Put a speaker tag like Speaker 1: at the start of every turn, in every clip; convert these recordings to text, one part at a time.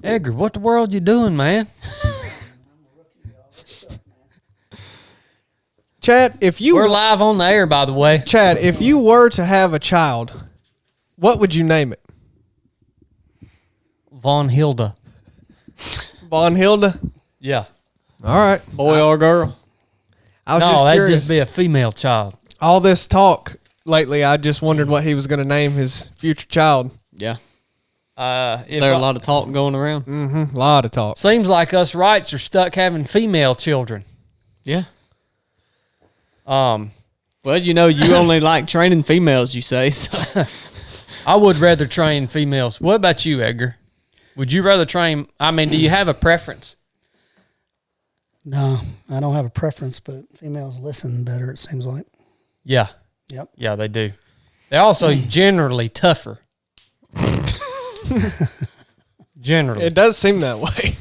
Speaker 1: Edgar, what the world you doing, man?
Speaker 2: Chad,
Speaker 1: We're live on the air, by the way.
Speaker 2: Chad, if you were to have a child, what would you name it?
Speaker 1: Von Hilda.
Speaker 2: Von Hilda?
Speaker 1: Yeah.
Speaker 2: All right.
Speaker 3: Boy or girl?
Speaker 2: I was
Speaker 1: No,
Speaker 2: just
Speaker 1: that'd
Speaker 2: curious.
Speaker 1: just be a female child.
Speaker 2: All this talk lately, I just wondered what he was going to name his future child.
Speaker 3: Yeah.
Speaker 1: If
Speaker 3: There's a lot of talk going around.
Speaker 2: Mm-hmm. A lot of talk.
Speaker 1: Seems like us rights are stuck having female children.
Speaker 3: Yeah.
Speaker 1: Um,
Speaker 3: Well, you know, you only like training females, you say. So.
Speaker 1: I would rather train females. What about you, Edgar? Would you rather train? I mean, do you have a preference?
Speaker 4: No, I don't have a preference, but females listen better, it seems like.
Speaker 1: Yeah.
Speaker 4: Yep.
Speaker 1: Yeah, they do. They're also generally tougher. Generally.
Speaker 2: It does seem that way.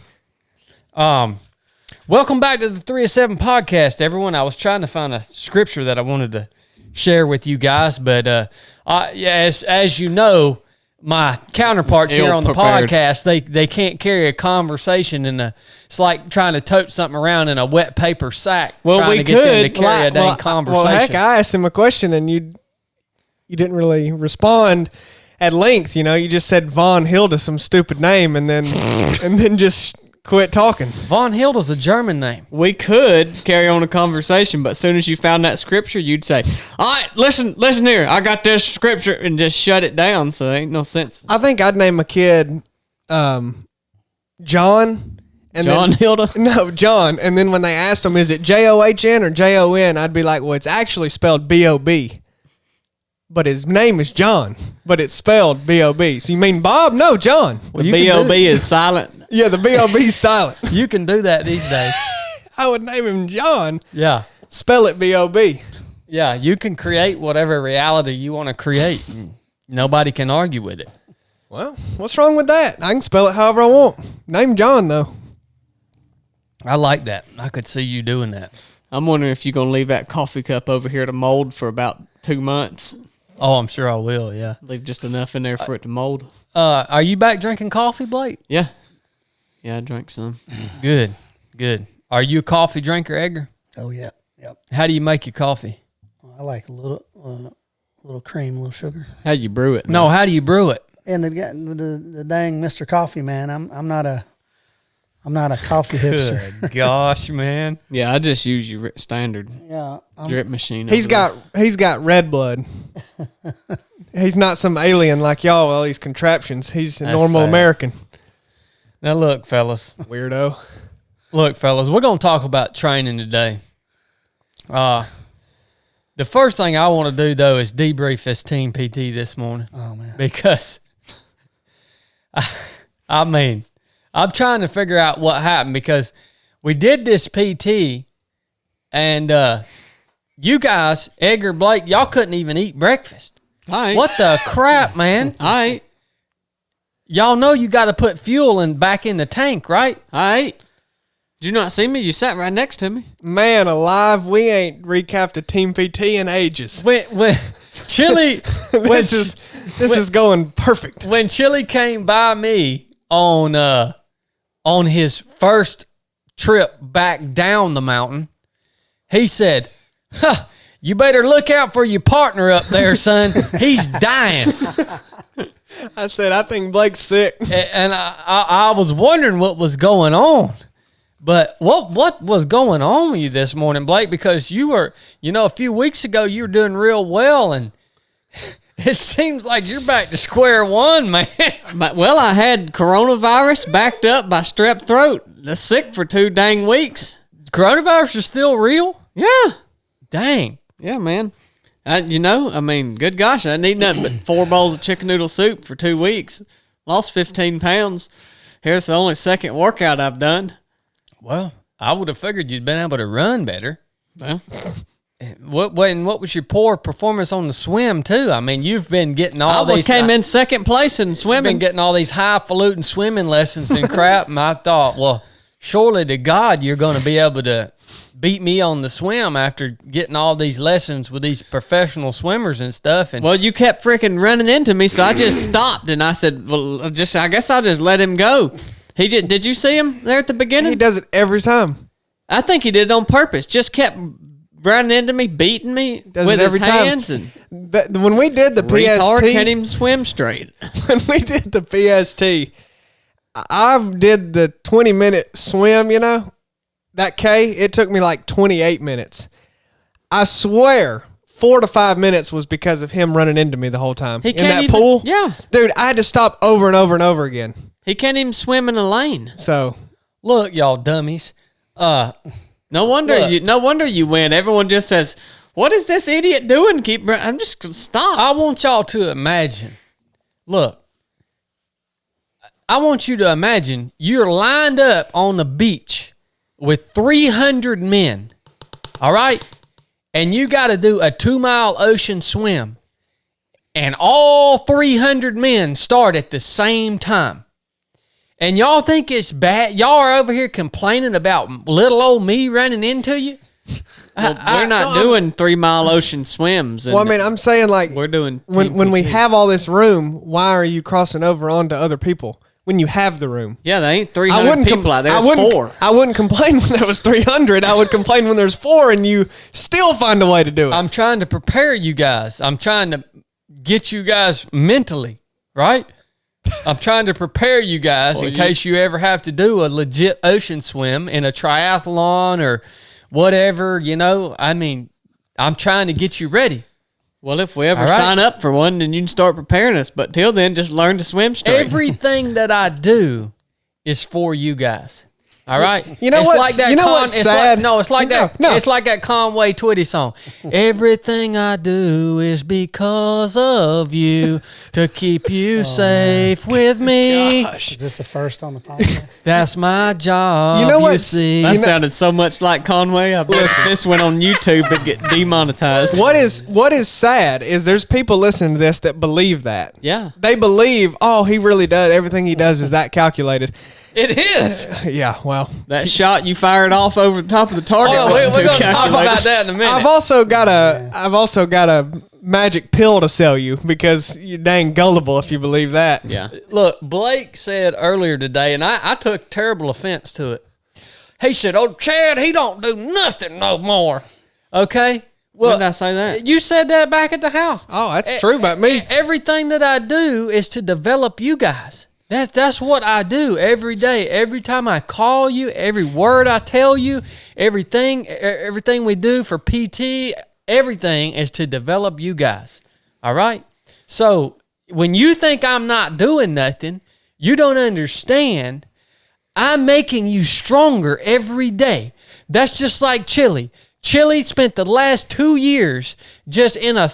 Speaker 1: Welcome back to the 3 of 7 podcast, everyone. I was trying to find a scripture that I wanted to share with you guys, but as you know, my counterparts here on the podcast, they can't carry a conversation it's like trying to tote something around in a wet paper sack.
Speaker 3: Well,
Speaker 1: trying
Speaker 3: we
Speaker 1: to get them to
Speaker 3: could.
Speaker 1: carry a dang conversation.
Speaker 2: Well, heck, I asked him a question and you didn't really respond at length. You know, you just said Von Hilda, some stupid name, and then just quit talking.
Speaker 1: Von Hilda's a German name.
Speaker 3: We could carry on a conversation, but as soon as you found that scripture, you'd say, all right, listen here. I got this scripture, and just shut it down, so there ain't no sense.
Speaker 2: I think I'd name a kid John. And
Speaker 3: John Hilda?
Speaker 2: No, John. And then when they asked him, is it John or Jon, I'd be like, well, it's actually spelled B-O-B. But his name is John, but it's spelled B-O-B. So you mean Bob? No, John.
Speaker 3: The B-O-B is silent.
Speaker 2: Yeah, the B-O-B's silent.
Speaker 1: You can do that these days.
Speaker 2: I would name him John.
Speaker 1: Yeah.
Speaker 2: Spell it B-O-B.
Speaker 1: Yeah, you can create whatever reality you want to create. Nobody can argue with it.
Speaker 2: Well, what's wrong with that? I can spell it however I want. Name John, though.
Speaker 1: I like that. I could see you doing that.
Speaker 3: I'm wondering if you're going to leave that coffee cup over here to mold for about 2 months.
Speaker 1: Oh, I'm sure I will, yeah.
Speaker 3: Leave just enough in there for it to mold.
Speaker 1: Are you back drinking coffee, Blake?
Speaker 3: Yeah. Yeah, I drank some.
Speaker 1: Good. Are you a coffee drinker, Edgar?
Speaker 4: Oh, yeah. Yep.
Speaker 1: How do you make your coffee?
Speaker 4: I like a little cream, a little sugar.
Speaker 3: How you brew it?
Speaker 1: No, how do you brew it?
Speaker 4: And the dang Mr. Coffee, man, I'm not a coffee hipster.
Speaker 1: Good gosh, man.
Speaker 3: Yeah, I just use your standard
Speaker 4: Yeah.
Speaker 3: drip machine.
Speaker 2: He's got red blood. He's not some alien like y'all, all these contraptions. He's a normal
Speaker 1: sad.
Speaker 2: American.
Speaker 1: Now look, fellas.
Speaker 2: Weirdo.
Speaker 1: Look, fellas, we're going to talk about training today. The first thing I want to do, though, is debrief this team PT this morning.
Speaker 4: Oh, man.
Speaker 1: Because, I mean, I'm trying to figure out what happened because we did this PT and you guys, Edgar, Blake, y'all couldn't even eat breakfast.
Speaker 3: All right.
Speaker 1: What the crap, man?
Speaker 3: All right.
Speaker 1: Y'all know you got to put fuel back in the tank, right?
Speaker 3: All right. Did you not see me? You sat right next to me.
Speaker 2: Man alive, we ain't recapped a team PT in ages.
Speaker 1: When Chili,
Speaker 2: This is going perfect.
Speaker 1: when Chili came by me on his first trip back down the mountain, he said, "Huh, you better look out for your partner up there, son. He's dying."
Speaker 2: I said, I think Blake's sick.
Speaker 1: And I was wondering what was going on. But what was going on with you this morning, Blake? Because you were, a few weeks ago you were doing real well, and it seems like you're back to square one, man.
Speaker 3: Well, I had coronavirus backed up by strep throat. Sick for 2 dang weeks.
Speaker 1: Coronavirus is still real?
Speaker 3: Yeah.
Speaker 1: Dang.
Speaker 3: Yeah, man. Good gosh, I didn't eat nothing but 4 bowls of chicken noodle soup for 2 weeks. Lost 15 pounds. Here's the only second workout I've done.
Speaker 1: Well, I would have figured you'd been able to run better.
Speaker 3: Well,
Speaker 1: What was your poor performance on the swim, too? I mean, you've been getting
Speaker 3: I came in second place in
Speaker 1: You've been
Speaker 3: swimming.
Speaker 1: getting all these highfalutin swimming lessons and crap, and I thought, well, surely to God you're going to be able to beat me on the swim after getting all these lessons with these professional swimmers and stuff. And
Speaker 3: Well, you kept freaking running into me, so I just stopped, and I said, well, I guess I'll just let him go. Did you see him there at the beginning?
Speaker 2: He does it every time.
Speaker 3: I think he did it on purpose. Just kept running into me, beating me with his hands. And
Speaker 2: when we did the
Speaker 3: retard
Speaker 2: PST,
Speaker 3: can't even swim straight.
Speaker 2: when we did the PST, I did the 20-minute swim, that K, it took me like 28 minutes. I swear 4 to 5 minutes was because of him running into me the whole time. In that pool?
Speaker 3: Yeah.
Speaker 2: Dude, I had to stop over and over and over again.
Speaker 3: He can't even swim in a lane.
Speaker 2: So,
Speaker 1: look, y'all dummies.
Speaker 3: No wonder you win. Everyone just says, "What is this idiot doing?" I'm just gonna stop.
Speaker 1: I want y'all to imagine. Look, I want you to imagine you're lined up on the beach with 300 men. All right? And you got to do a 2-mile ocean swim. And all 300 men start at the same time. And y'all think it's bad? Y'all are over here complaining about little old me running into you?
Speaker 3: Well, we're not doing 3-mile ocean swims.
Speaker 2: Well, I mean, I'm saying like
Speaker 3: we're doing
Speaker 2: when we have all this room, why are you crossing over onto other people when you have the room?
Speaker 3: Yeah, there ain't 300 people out there. There's 4.
Speaker 2: I wouldn't complain when there was 300. I would complain when there's 4 and you still find a way to do it.
Speaker 1: I'm trying to prepare you guys. I'm trying to get you guys mentally, right? I'm trying to prepare you guys in case you ever have to do a legit ocean swim in a triathlon or whatever, I mean, I'm trying to get you ready.
Speaker 3: Well, if we ever sign up for one, then you can start preparing us. But till then, just learn to swim straight.
Speaker 1: Everything that I do is for you guys. All right.
Speaker 2: What's sad?
Speaker 1: It's like that.
Speaker 2: No.
Speaker 1: It's like that Conway Twitty song. Everything I do is because of you to keep you safe with me.
Speaker 4: Is this the first on the podcast?
Speaker 1: That's my job.
Speaker 2: You know what?
Speaker 3: That sounded so much like Conway. I bet if this went on YouTube, it'd get demonetized.
Speaker 2: What is sad is there's people listening to this that believe that.
Speaker 3: Yeah.
Speaker 2: They believe, he really does. Everything he does is that calculated.
Speaker 1: It is.
Speaker 2: Yeah, well.
Speaker 3: That shot you fired off over the top of the target.
Speaker 1: We're going to talk about that in a minute.
Speaker 2: I've also got a magic pill to sell you because you're dang gullible if you believe that.
Speaker 3: Yeah.
Speaker 1: Look, Blake said earlier today, and I took terrible offense to it. He said, Chad, he don't do nothing no more. Okay? Well,
Speaker 3: when did I say that?
Speaker 1: You said that back at the house.
Speaker 2: Oh, that's true about me.
Speaker 1: Everything that I do is to develop you guys. That's what I do every day. Every time I call you, every word I tell you, everything we do for PT, everything is to develop you guys. All right? So when you think I'm not doing nothing, you don't understand. I'm making you stronger every day. That's just like Chili. Chili spent the last 2 years just a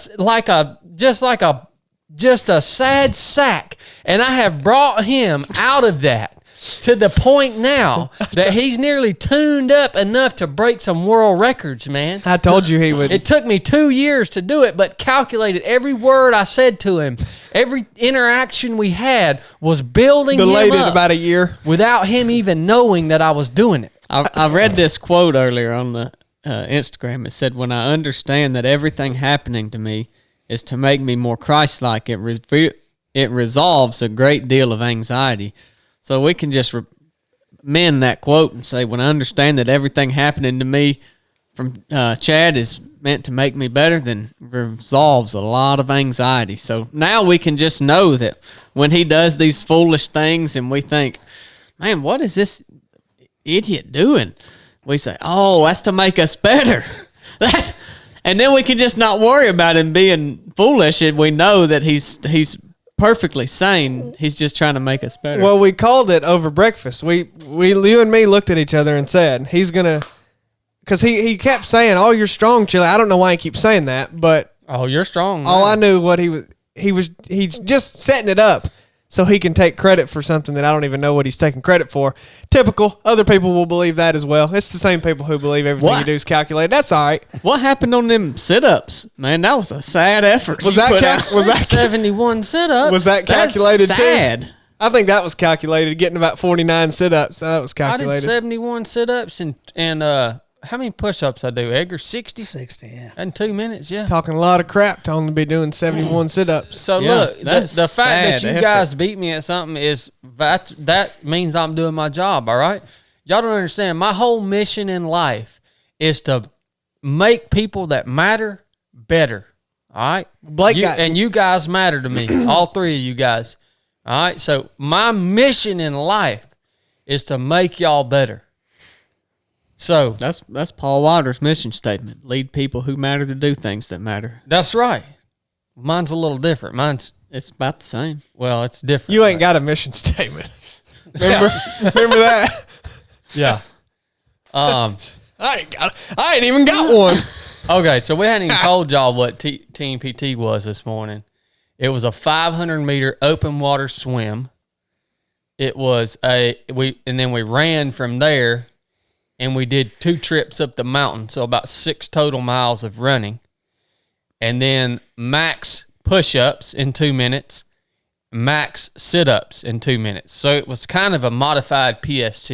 Speaker 1: sad sack, and I have brought him out of that to the point now that he's nearly tuned up enough to break some world records, man.
Speaker 2: I told you he would.
Speaker 1: It took me 2 years to do it, but calculated every word I said to him, every interaction we had was building
Speaker 2: Delayed
Speaker 1: him
Speaker 2: it
Speaker 1: up
Speaker 2: about a year
Speaker 1: without him even knowing that I was doing it.
Speaker 3: I read this quote earlier on the Instagram. It said, "When I understand that everything happening to me is to make me more Christ-like, it resolves a great deal of anxiety." So we can just mend that quote and say, when I understand that everything happening to me from Chad is meant to make me better, then resolves a lot of anxiety. So now we can just know that when he does these foolish things and we think, man, what is this idiot doing? We say, that's to make us better. And then we can just not worry about him being foolish, and we know that he's perfectly sane. He's just trying to make us better.
Speaker 2: Well, we called it over breakfast. You and me looked at each other and said he's gonna, because he kept saying, "Oh, you're strong, Chili." I don't know why he keeps saying that, but
Speaker 1: You're strong.
Speaker 2: all I knew what he's just setting it up so he can take credit for something that I don't even know what he's taking credit for. Typical. Other people will believe that as well. It's the same people who believe everything you do is calculated. That's all right.
Speaker 3: What happened on them sit-ups? Man, that was a sad effort.
Speaker 2: Was that
Speaker 1: 71 sit-ups?
Speaker 2: Was that calculated
Speaker 3: That's sad.
Speaker 2: too? I think that was calculated, getting about 49 sit-ups. That was calculated.
Speaker 1: I did 71 sit-ups and how many push-ups I do, Edgar? 60?
Speaker 4: 60, yeah.
Speaker 1: In 2 minutes, yeah.
Speaker 2: Talking a lot of crap to only be doing 71 sit-ups.
Speaker 1: So
Speaker 3: Yeah,
Speaker 1: look,
Speaker 3: that's
Speaker 1: the fact that you
Speaker 3: sad
Speaker 1: guys beat me at something is that means I'm doing my job, all right? Y'all don't understand. My whole mission in life is to make people that matter better, all right? And you guys matter to me, all three of you guys, all right? So my mission in life is to make y'all better. So
Speaker 3: That's Paul Wilder's mission statement. Lead people who matter to do things that matter.
Speaker 1: that's right. Mine's a little different.
Speaker 3: It's about the same.
Speaker 1: Well, it's different.
Speaker 2: You ain't got a mission statement. Remember that?
Speaker 1: Yeah.
Speaker 2: I ain't even got one.
Speaker 1: Okay, so we hadn't even told y'all what Team PT was this morning. It was a 500-meter open water swim. It was and then we ran from there, and we did 2 trips up the mountain, so about 6 total miles of running. And then max push-ups in 2 minutes, max sit-ups in 2 minutes. So it was kind of a modified PST.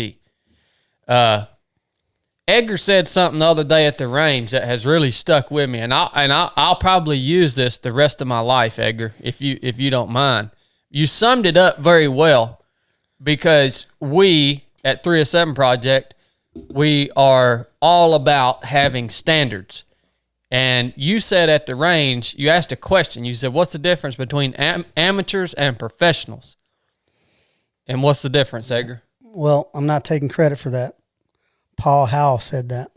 Speaker 1: Edgar said something the other day at the range that has really stuck with me, and I'll probably use this the rest of my life, Edgar, if you don't mind. You summed it up very well, because we at 307 Project, we are all about having standards. And you said at the range, you asked a question. You said, "What's the difference between amateurs and professionals?" And what's the difference, Edgar?
Speaker 4: Well, I'm not taking credit for that. Paul Howell said that.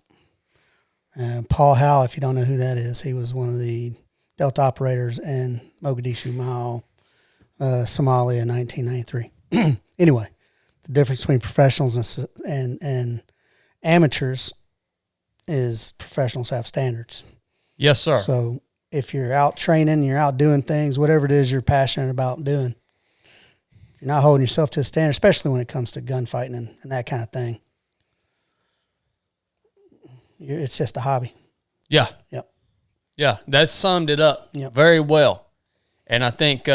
Speaker 4: Paul Howell, if you don't know who that is, he was one of the Delta operators in Mogadishu, Mao, Somalia in 1993. Anyway, the difference between professionals and amateurs is professionals have standards.
Speaker 1: Yes, sir.
Speaker 4: So if you're out training, you're out doing things, whatever it is you're passionate about doing, if you're not holding yourself to a standard, especially when it comes to gunfighting and that kind of thing, it's just a hobby.
Speaker 1: Yeah.
Speaker 4: Yep.
Speaker 1: Yeah, that summed it up
Speaker 4: Yep.
Speaker 1: very well. And I think,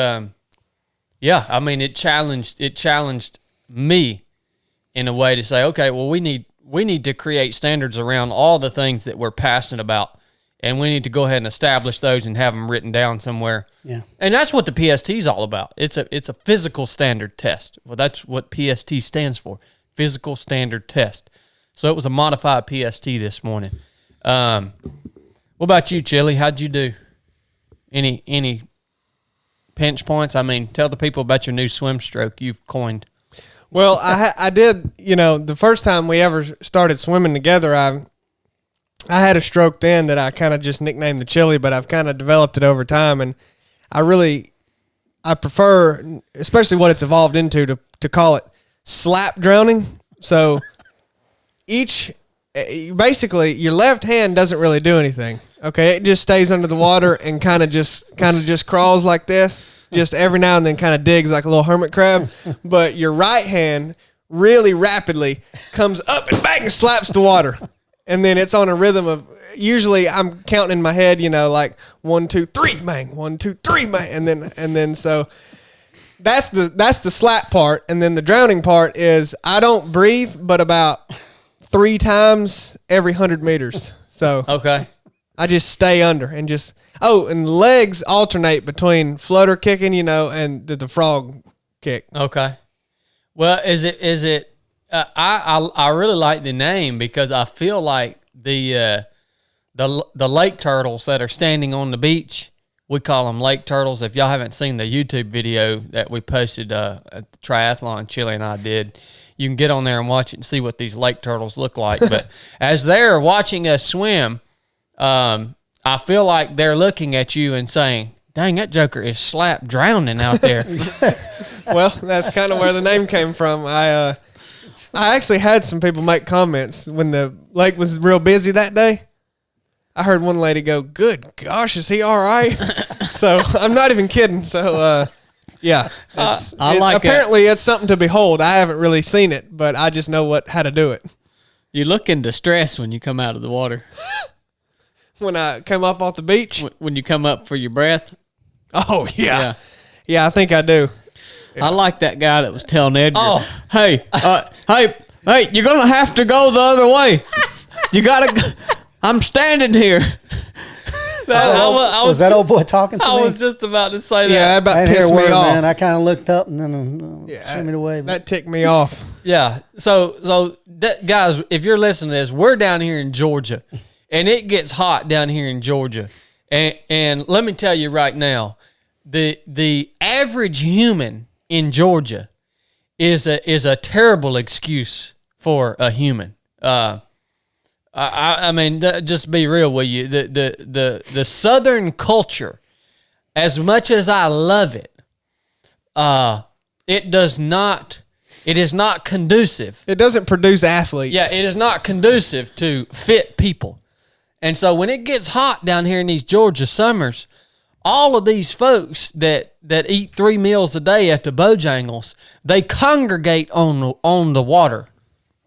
Speaker 1: it challenged me in a way to say, okay, well, we need to create standards around all the things that we're passionate about, and we need to go ahead and establish those and have them written down somewhere.
Speaker 4: Yeah.
Speaker 1: And that's what the PST is all about. It's a physical standard test. Well, that's what PST stands for, physical standard test. So it was a modified PST this morning. What about you, Chili? How'd you do? Any pinch points? I mean, tell the people about your new swim stroke you've coined.
Speaker 2: Well, I did, the first time we ever started swimming together, I had a stroke then that I kind of just nicknamed the Chili, but I've kind of developed it over time, and I prefer, especially what it's evolved into, to call it slap drowning. So basically your left hand doesn't really do anything. Okay, it just stays under the water and kind of just crawls like this. Just every now and then kind of digs like a little hermit crab. But your right hand really rapidly comes up and back and slaps the water. And then it's on a rhythm of, usually I'm counting in my head, like 1, 2, 3, bang, 1, 2, 3, bang. And then so that's the slap part. And then the drowning part is I don't breathe, but about 3 times every 100 meters. So
Speaker 1: Okay.
Speaker 2: I just stay under and just, and legs alternate between flutter kicking, and the frog kick.
Speaker 1: Okay. Well, is it? I really like the name because I feel like the lake turtles that are standing on the beach. We call them lake turtles. If y'all haven't seen the YouTube video that we posted at the triathlon Chili and I did, you can get on there and watch it and see what these lake turtles look like. But as they're watching us swim, I feel like they're looking at you and saying, "Dang, that joker is slap drowning out there."
Speaker 2: Well, that's kind of where the name came from. I actually had some people make comments when the lake was real busy that day. I heard one lady go, "Good gosh, is he all right?" So I'm not even kidding. So yeah, apparently it's something to behold. I haven't really seen it, but I just know how to do it.
Speaker 3: You look in distress when you come out of the water.
Speaker 2: When I come up off the beach?
Speaker 3: When you come up for your breath?
Speaker 2: Oh, yeah. Yeah, I think I do.
Speaker 3: I like that guy that was telling Edgar, hey, you're going to have to go the other way. You gotta. I'm standing here.
Speaker 4: Was that old boy talking to me?
Speaker 1: I was just about to say that.
Speaker 2: Yeah, that about
Speaker 4: I didn't hear
Speaker 2: pissed
Speaker 4: a
Speaker 2: me
Speaker 4: word,
Speaker 2: off.
Speaker 4: man. I kind of looked up and then shimmied away. But
Speaker 2: That ticked me off.
Speaker 1: Yeah. So guys, if you're listening to this, we're down here in Georgia, and it gets hot down here in Georgia. And let me tell you right now, the average human in Georgia is a terrible excuse for a human. I mean, just be real with you. The Southern culture, as much as I love it, it is not conducive.
Speaker 2: It doesn't produce athletes.
Speaker 1: Yeah, it is not conducive to fit people. And so when it gets hot down here in these Georgia summers, all of these folks that eat 3 meals a day at the Bojangles, they congregate on the water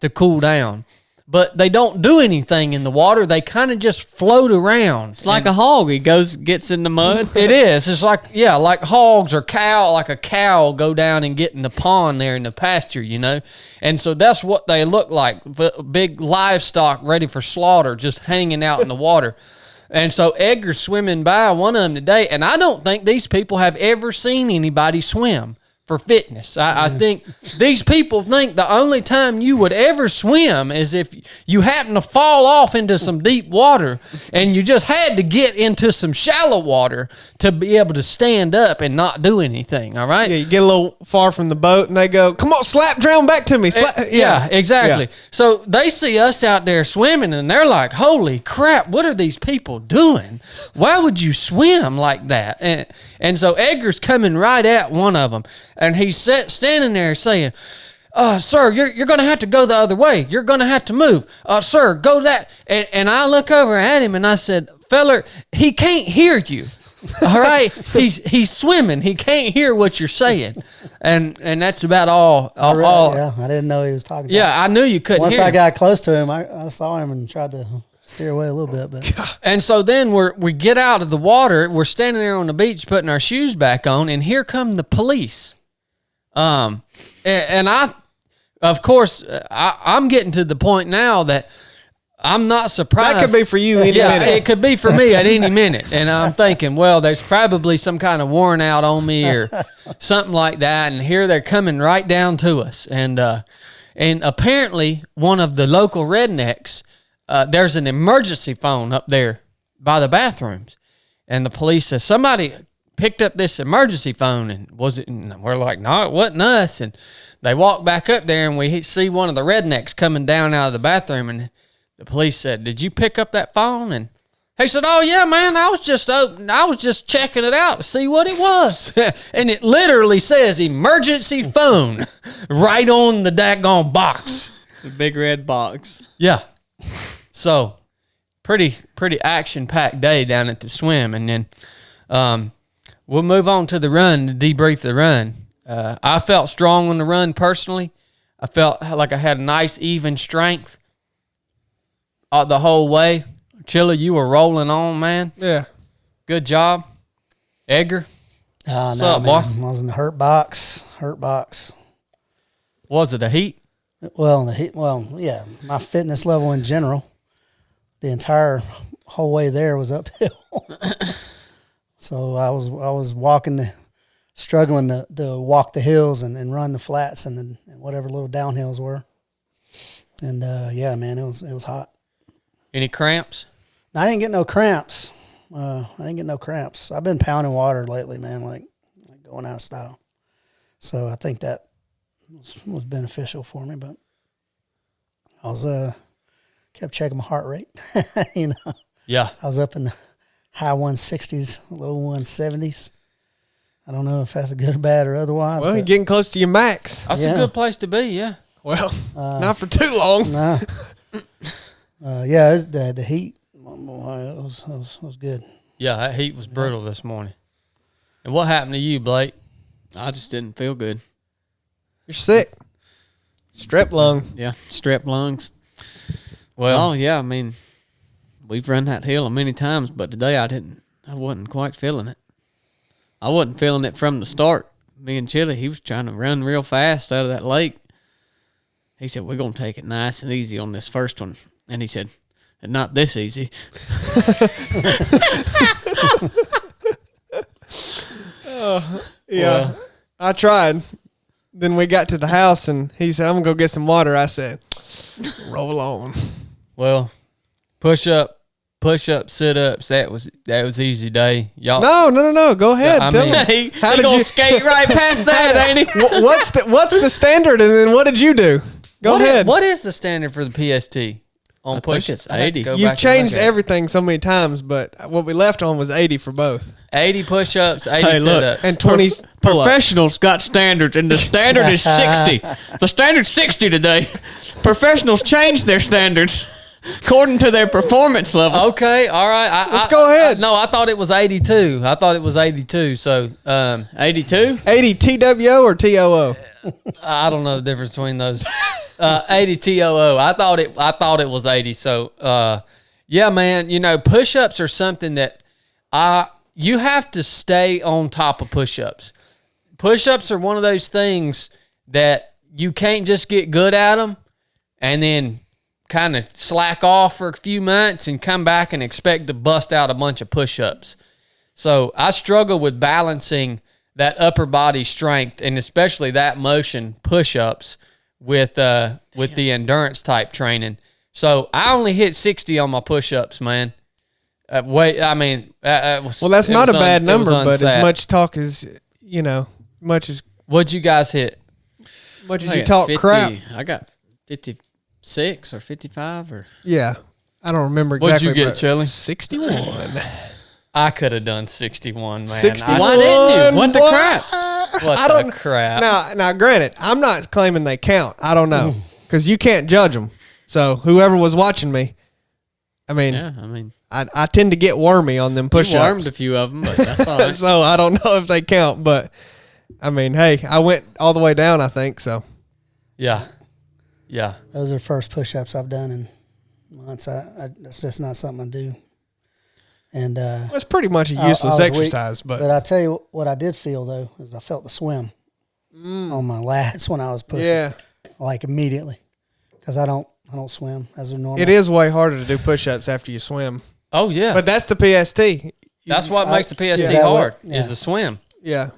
Speaker 1: to cool down. But they don't do anything in the water. They kind of just float around.
Speaker 3: It's like a hog. He gets in the mud.
Speaker 1: It is. It's like hogs or like a cow will go down and get in the pond there in the pasture, And so that's what they look like. Big livestock ready for slaughter, just hanging out in the water. And so Edgar's swimming by one of them today, and I don't think these people have ever seen anybody swim for fitness. I think these people think the only time you would ever swim is if you happen to fall off into some deep water and you just had to get into some shallow water to be able to stand up and not do anything, all right?
Speaker 2: Yeah, you get a little far from the boat and they go, come on, drown back to me.
Speaker 1: Yeah, exactly.
Speaker 2: Yeah.
Speaker 1: So they see us out there swimming and they're like, holy crap, what are these people doing? Why would you swim like that? And so Edgar's coming right at one of them. And he's standing there saying, sir, you're going to have to go the other way. You're going to have to move. Sir, go that. And I look over at him and I said, feller, he can't hear you. All right? He's swimming. He can't hear what you're saying. And that's about all.
Speaker 4: Yeah, I didn't know he was talking.
Speaker 1: Yeah, I knew you couldn't
Speaker 4: Once
Speaker 1: hear
Speaker 4: I
Speaker 1: him.
Speaker 4: got close to him, I saw him and tried to steer away a little bit. But
Speaker 1: And so then we get out of the water. We're standing there on the beach putting our shoes back on, and here come the police. And I, of course, I'm getting to the point now that I'm not surprised.
Speaker 2: That could be for you any minute.
Speaker 1: It could be for me at any minute. And I'm thinking, well, there's probably some kind of warrant out on me or something like that. And here they're coming right down to us. And apparently one of the local rednecks, there's an emergency phone up there by the bathrooms. And the police says, somebody picked up this emergency phone, and we're like, no, it wasn't us. And they walk back up there and we see one of the rednecks coming down out of the bathroom, and the police said, did you pick up that phone? And he said, oh yeah, man, I was just checking it out to see what it was. And it literally says emergency phone right on the daggone box.
Speaker 3: The big red box.
Speaker 1: Yeah. So pretty action-packed day down at the swim. And then we'll move on to the run to debrief the run. I felt strong on the run personally. I felt like I had a nice, even strength the whole way. Chilla, you were rolling on, man.
Speaker 2: Yeah.
Speaker 1: Good job. Edgar?
Speaker 4: What's
Speaker 1: up, boy?
Speaker 4: I was in the hurt box.
Speaker 1: Was it the heat?
Speaker 4: Well, yeah. My fitness level in general, the entire whole way there was uphill. So I was struggling to walk the hills and run the flats and whatever little downhills were. And yeah, man, it was hot.
Speaker 1: Any cramps?
Speaker 4: I didn't get no cramps. I've been pounding water lately, man, like going out of style. So I think that was beneficial for me. But I was kept checking my heart rate.
Speaker 1: Yeah.
Speaker 4: I was up in the high 160s, low 170s. I don't know if that's a good or bad or otherwise.
Speaker 2: Well, you're getting close to your max.
Speaker 1: That's a good place to be, yeah.
Speaker 2: Well, not for too long.
Speaker 4: Nah. Yeah, it was the heat. It was good.
Speaker 1: Yeah, that heat was brutal this morning. And what happened to you, Blake?
Speaker 3: I just didn't feel good.
Speaker 2: You're sick. Strep lung.
Speaker 3: Yeah, strep lungs.
Speaker 1: Well,
Speaker 3: yeah, I mean, we've run that hill many times, but today I wasn't quite feeling it. I wasn't feeling it from the start. Me and Chili, he was trying to run real fast out of that lake. He said, we're going to take it nice and easy on this first one. And he said, and not this easy.
Speaker 2: Yeah, I tried. Then we got to the house, and he said, "I'm gonna go get some water." I said, "Roll on."
Speaker 1: Well, push up, sit ups. That was easy day, y'all.
Speaker 2: No. Go ahead.
Speaker 1: I
Speaker 2: Tell
Speaker 1: mean-
Speaker 2: me.
Speaker 3: He
Speaker 2: How did
Speaker 3: gonna
Speaker 2: you-
Speaker 3: skate right past that, ain't he?
Speaker 2: What's the standard, and then what did you do? Go ahead.
Speaker 1: What is the standard for the PST on
Speaker 3: I
Speaker 1: push?
Speaker 3: think it's
Speaker 1: I'd have to
Speaker 3: 80.
Speaker 1: go
Speaker 2: You've
Speaker 1: back and look
Speaker 2: changed
Speaker 1: at it.
Speaker 2: everything so many times, but what we left on was 80 for both,
Speaker 1: 80 push ups, 80
Speaker 3: Hey,
Speaker 1: sit
Speaker 3: look.
Speaker 1: ups.
Speaker 2: and 20 pull-ups.
Speaker 3: Professionals got standards, and the standard is 60. The standard's 60 today. Professionals changed their standards according to their performance level.
Speaker 1: Okay, all right.
Speaker 2: Let's go ahead.
Speaker 1: No, I thought it was 82. So
Speaker 3: 82?
Speaker 2: 80 TWO or TOO?
Speaker 1: I don't know the difference between those. 80 TOO. I thought it was 80. So yeah, man. You know, push-ups are something that you have to stay on top of push-ups. Push-ups are one of those things that you can't just get good at them and then kind of slack off for a few months and come back and expect to bust out a bunch of push-ups. So I struggle with balancing that upper body strength and especially that motion push-ups with the endurance type training. So I only hit 60 on my push-ups, man. Well,
Speaker 2: That's not a bad number, but as much talk as, much as
Speaker 1: What'd you guys hit?
Speaker 2: you talk
Speaker 3: 50,
Speaker 2: crap.
Speaker 3: I got 56 or 55 or...
Speaker 2: Yeah. I don't remember
Speaker 1: What'd
Speaker 2: exactly.
Speaker 1: you get,
Speaker 2: but
Speaker 1: Chili?
Speaker 2: 61.
Speaker 1: I could have done 61, man.
Speaker 2: 61.
Speaker 3: Why didn't you? What the
Speaker 2: Boy.
Speaker 3: crap?
Speaker 1: What the crap?
Speaker 2: Now, granted, I'm not claiming they count. I don't know because you can't judge them. So whoever was watching me, I mean,
Speaker 3: Yeah, I mean,
Speaker 2: I tend to get wormy on them
Speaker 3: you
Speaker 2: push-ups.
Speaker 3: warmed a few of them, but that's all right.
Speaker 2: So I don't know if they count, but I mean, hey, I went all the way down, I think, so.
Speaker 1: Yeah.
Speaker 4: Those are the first push-ups I've done in months. That's just not something I do. And
Speaker 2: It's pretty much a useless exercise,
Speaker 4: but
Speaker 2: but
Speaker 4: I tell you what I did feel though is I felt the swim on my lats when I was pushing.
Speaker 2: yeah,
Speaker 4: Like immediately, because I don't swim as a normal.
Speaker 2: it is way harder to do push-ups after you swim.
Speaker 1: Oh, yeah.
Speaker 2: But that's the PST.
Speaker 1: That's what makes the PST
Speaker 4: Is that
Speaker 1: hard,
Speaker 4: what- yeah.
Speaker 1: is the swim.
Speaker 2: Yeah.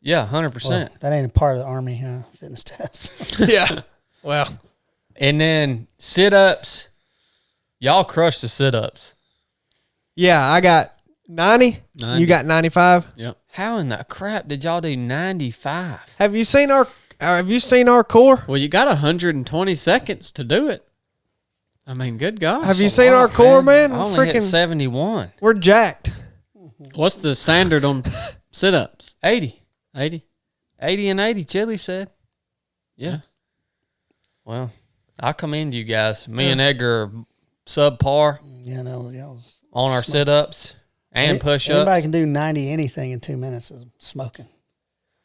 Speaker 1: Yeah, 100%.
Speaker 4: Well, that ain't a part of the Army fitness test.
Speaker 2: Yeah. Well,
Speaker 1: And then sit-ups. Y'all crushed the sit-ups.
Speaker 2: yeah, I got 90.
Speaker 3: 90.
Speaker 2: You got 95.
Speaker 3: Yep.
Speaker 1: How in the crap did y'all do 95?
Speaker 2: Have you seen our core?
Speaker 3: Well, you got 120 seconds to do it. I mean, good God.
Speaker 2: Have you seen our core, man?
Speaker 1: I
Speaker 2: We're
Speaker 1: only hit
Speaker 2: freaking
Speaker 1: 71.
Speaker 2: we're jacked.
Speaker 3: What's the standard on sit-ups?
Speaker 1: 80.
Speaker 3: 80?
Speaker 1: 80 and 80, Chili said. Yeah. Well, I commend you guys. Me and Edgar are subpar on our sit-ups and push-ups.
Speaker 4: Anybody can do 90 anything in 2 minutes is smoking.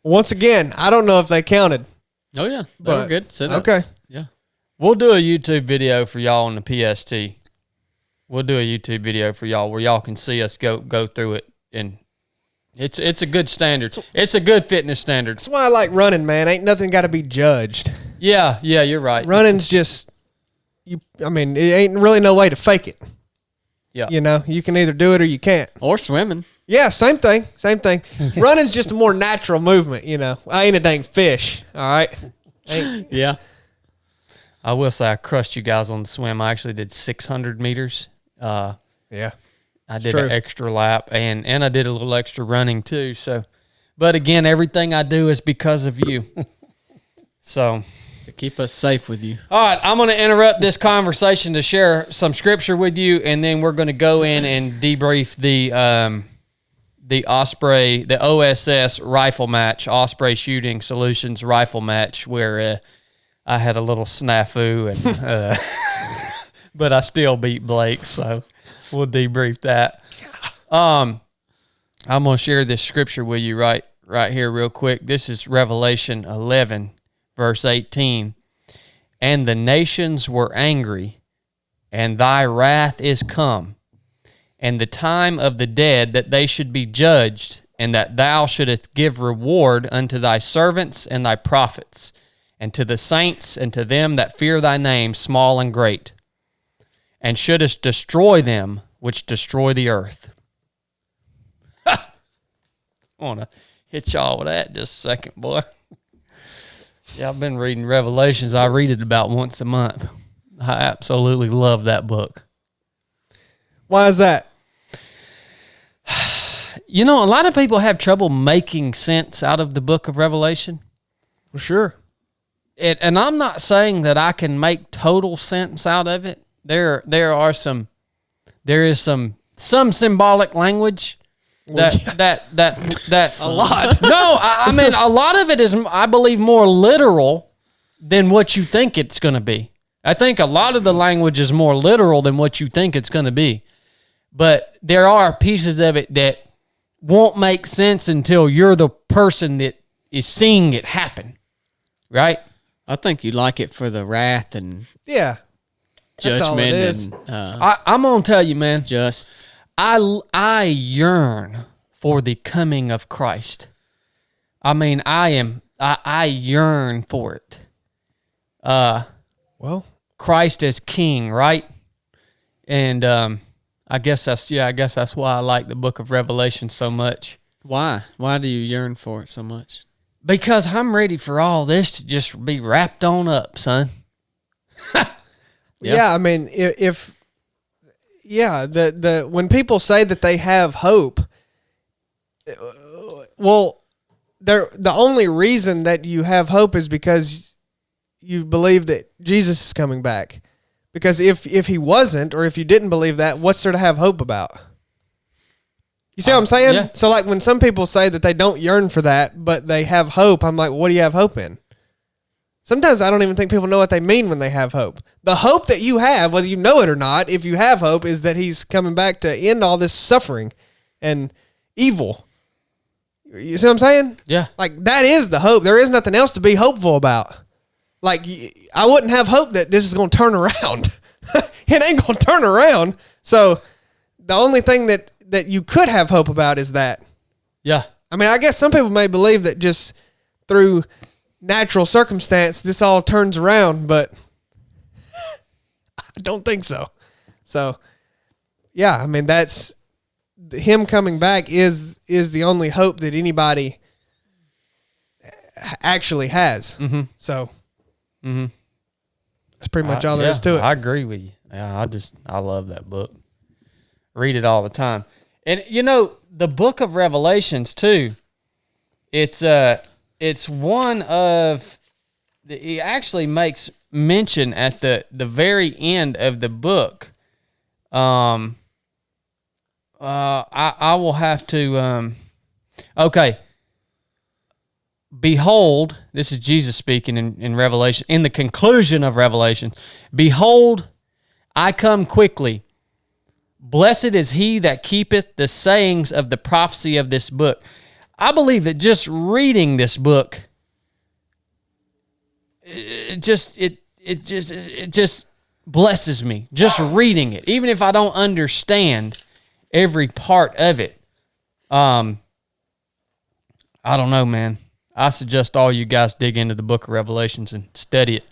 Speaker 2: Once again, I don't know if they counted.
Speaker 3: Oh, yeah. They
Speaker 2: But-
Speaker 3: were good sit-ups.
Speaker 2: okay.
Speaker 3: Yeah.
Speaker 1: We'll do a YouTube video for y'all on the PST. We'll do a YouTube video for y'all where y'all can see us go through it, and it's a good standard. It's a good fitness standard.
Speaker 2: That's why I like running, man. Ain't nothing got to be judged.
Speaker 1: Yeah, you're right.
Speaker 2: Running's just I mean, it ain't really no way to fake it.
Speaker 1: Yeah.
Speaker 2: You can either do it or you can't.
Speaker 3: Or swimming.
Speaker 2: Yeah, same thing. Running's just a more natural movement, I ain't a dang fish, all right?
Speaker 3: Yeah.
Speaker 1: I will say I crushed you guys on the swim. I actually did 600 meters.
Speaker 2: Yeah.
Speaker 1: I did
Speaker 2: true.
Speaker 1: an extra lap, and I did a little extra running too. So, but again, everything I do is because of you. So,
Speaker 3: To keep us safe with you.
Speaker 1: all right, I'm going to interrupt this conversation to share some scripture with you, and then we're going to go in and debrief the Osprey, the OSS rifle match, Osprey Shooting Solutions rifle match, where I had a little snafu, and but I still beat Blake, so we'll debrief that. I'm going to share this scripture with you right here real quick. This is Revelation 11, verse 18. And the nations were angry, and thy wrath is come, and the time of the dead that they should be judged, and that thou shouldest give reward unto thy servants and thy prophets, and to the saints and to them that fear thy name, small and great. and shouldest destroy them which destroy the earth. I want to hit y'all with that just a second, boy. Yeah, I've been reading Revelations. I read it about once a month. I absolutely love that book.
Speaker 2: Why is that?
Speaker 1: You know, a lot of people have trouble making sense out of the book of Revelation.
Speaker 2: For sure.
Speaker 1: And I'm not saying that I can make total sense out of it. There is some symbolic language that
Speaker 2: A lot.
Speaker 1: No, I mean a lot of it is, I believe, more literal than what you think it's going to be. I think a lot of the language is more literal than what you think it's going to be. But there are pieces of it that won't make sense until you're the person that is seeing it happen, right?
Speaker 3: I think you like it for the wrath and
Speaker 2: Yeah. That's all it
Speaker 3: judgment
Speaker 2: is.
Speaker 3: and
Speaker 1: I'm gonna tell you, man.
Speaker 3: just
Speaker 1: I yearn for the coming of Christ. I mean, I yearn for it.
Speaker 2: Well,
Speaker 1: Christ as King, right? And I guess that's why I like the book of Revelation so much.
Speaker 3: why? Why do you yearn for it so much?
Speaker 1: Because I'm ready for all this to just be wrapped on up, son.
Speaker 2: yeah, I mean, when people say that they have hope, well, the only reason that you have hope is because you believe that Jesus is coming back. Because if he wasn't, or if you didn't believe that, what's there to have hope about? You see what I'm saying?
Speaker 1: Yeah.
Speaker 2: So like when some people say that they don't yearn for that, but they have hope, I'm like, what do you have hope in? Sometimes I don't even think people know what they mean when they have hope. The hope that you have, whether you know it or not, if you have hope, is that he's coming back to end all this suffering and evil. You see what I'm saying?
Speaker 1: Yeah.
Speaker 2: Like that is the hope. There is nothing else to be hopeful about. Like I wouldn't have hope that this is going to turn around. It ain't going to turn around. So the only thing that you could have hope about is that.
Speaker 1: Yeah.
Speaker 2: I mean, I guess some people may believe that just through natural circumstance, this all turns around, but I don't think so. So, yeah, I mean, that's him coming back is the only hope that anybody actually has.
Speaker 1: Mm-hmm.
Speaker 2: So, that's pretty much all there is to it.
Speaker 1: I agree with you. Yeah, I love that book. Read it all the time. And you know, the book of Revelations too, it's one of it actually makes mention at the very end of the book. I will have to okay. Behold, this is Jesus speaking in Revelation, in the conclusion of Revelation. Behold, I come quickly. Blessed is he that keepeth the sayings of the prophecy of this book. I believe that just reading this book, it just blesses me. Just reading it, even if I don't understand every part of it. I don't know, man. I suggest all you guys dig into the book of Revelations and study it.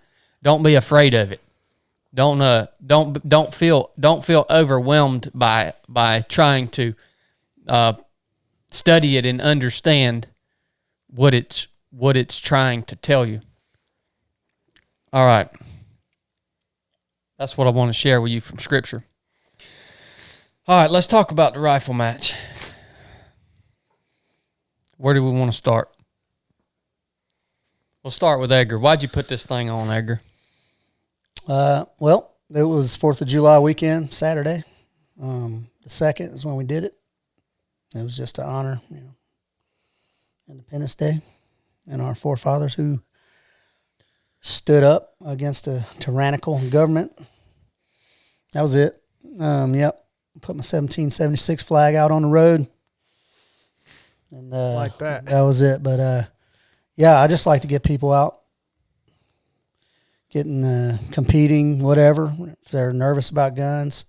Speaker 1: Don't be afraid of it. Don't feel overwhelmed by trying to study it and understand what it's trying to tell you. All right. That's what I want to share with you from Scripture. All right, let's talk about the rifle match. Where do we want to start? We'll start with Edgar. Why'd you put this thing on, Edgar?
Speaker 4: Well, it was 4th of July weekend, Saturday. The 2nd is when we did it. It was just to honor, Independence Day and our forefathers who stood up against a tyrannical government. That was it. Yep. Put my 1776 flag out on the road. And
Speaker 2: like that.
Speaker 4: That was it. But yeah, I just like to get people out, getting competing, whatever. If they're nervous about guns,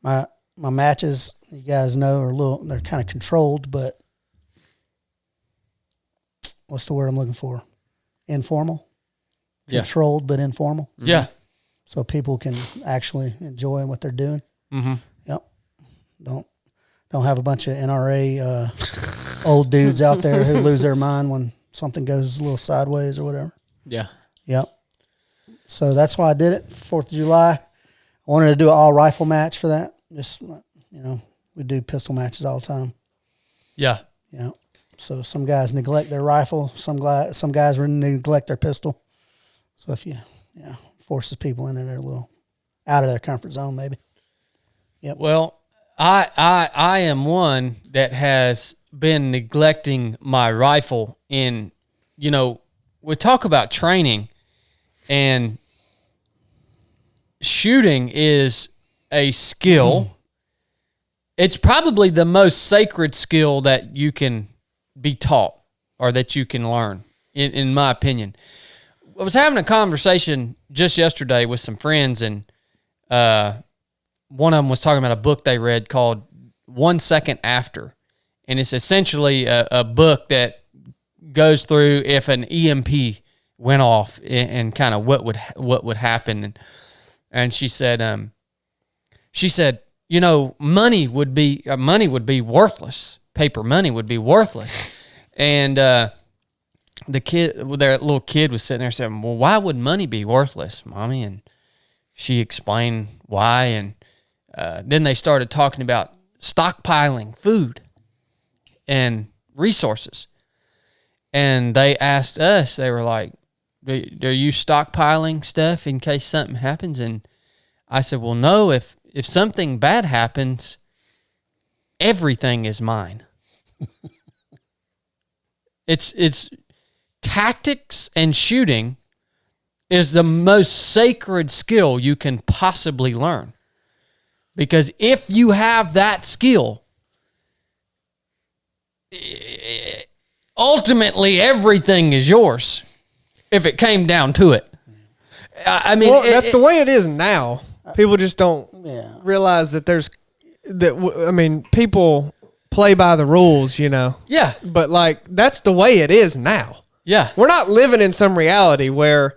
Speaker 4: my matches, you guys know, they're kind of controlled, but what's the word I'm looking for? Informal.
Speaker 1: Yeah.
Speaker 4: Controlled but informal.
Speaker 1: Yeah.
Speaker 4: so people can actually enjoy what they're doing.
Speaker 1: Mm-hmm.
Speaker 4: Yep. Don't have a bunch of NRA old dudes out there who lose their mind when something goes a little sideways or whatever.
Speaker 3: Yeah.
Speaker 4: Yep. So that's why I did it. 4th of July. I wanted to do an all rifle match for that. Just, we do pistol matches all the time.
Speaker 1: Yeah.
Speaker 4: Yeah. So some guys neglect their rifle. Some guys neglect their pistol. So if forces people in there a little out of their comfort zone, maybe. Yep.
Speaker 1: Well, I am one that has been neglecting my rifle in, we talk about training, and shooting is a skill. It's probably the most sacred skill that you can be taught or that you can learn, in my opinion. I was having a conversation just yesterday with some friends, and one of them was talking about a book they read called 1 Second After. And it's essentially a book that goes through if an EMP went off and kind of what would happen. And she said, money would be worthless. Paper money would be worthless. And their little kid was sitting there saying, well, why would money be worthless, Mommy? And she explained why. And then they started talking about stockpiling food and resources. And they asked us, they were like, are you stockpiling stuff in case something happens? And I said, well, no, if something bad happens, everything is mine. It's tactics, and shooting is the most sacred skill you can possibly learn. Because if you have that skill, ultimately everything is yours if it came down to it. I mean,
Speaker 2: that's the way it is now. People just don't realize that people play by the rules,
Speaker 1: Yeah.
Speaker 2: But that's the way it is now.
Speaker 1: Yeah.
Speaker 2: We're not living in some reality where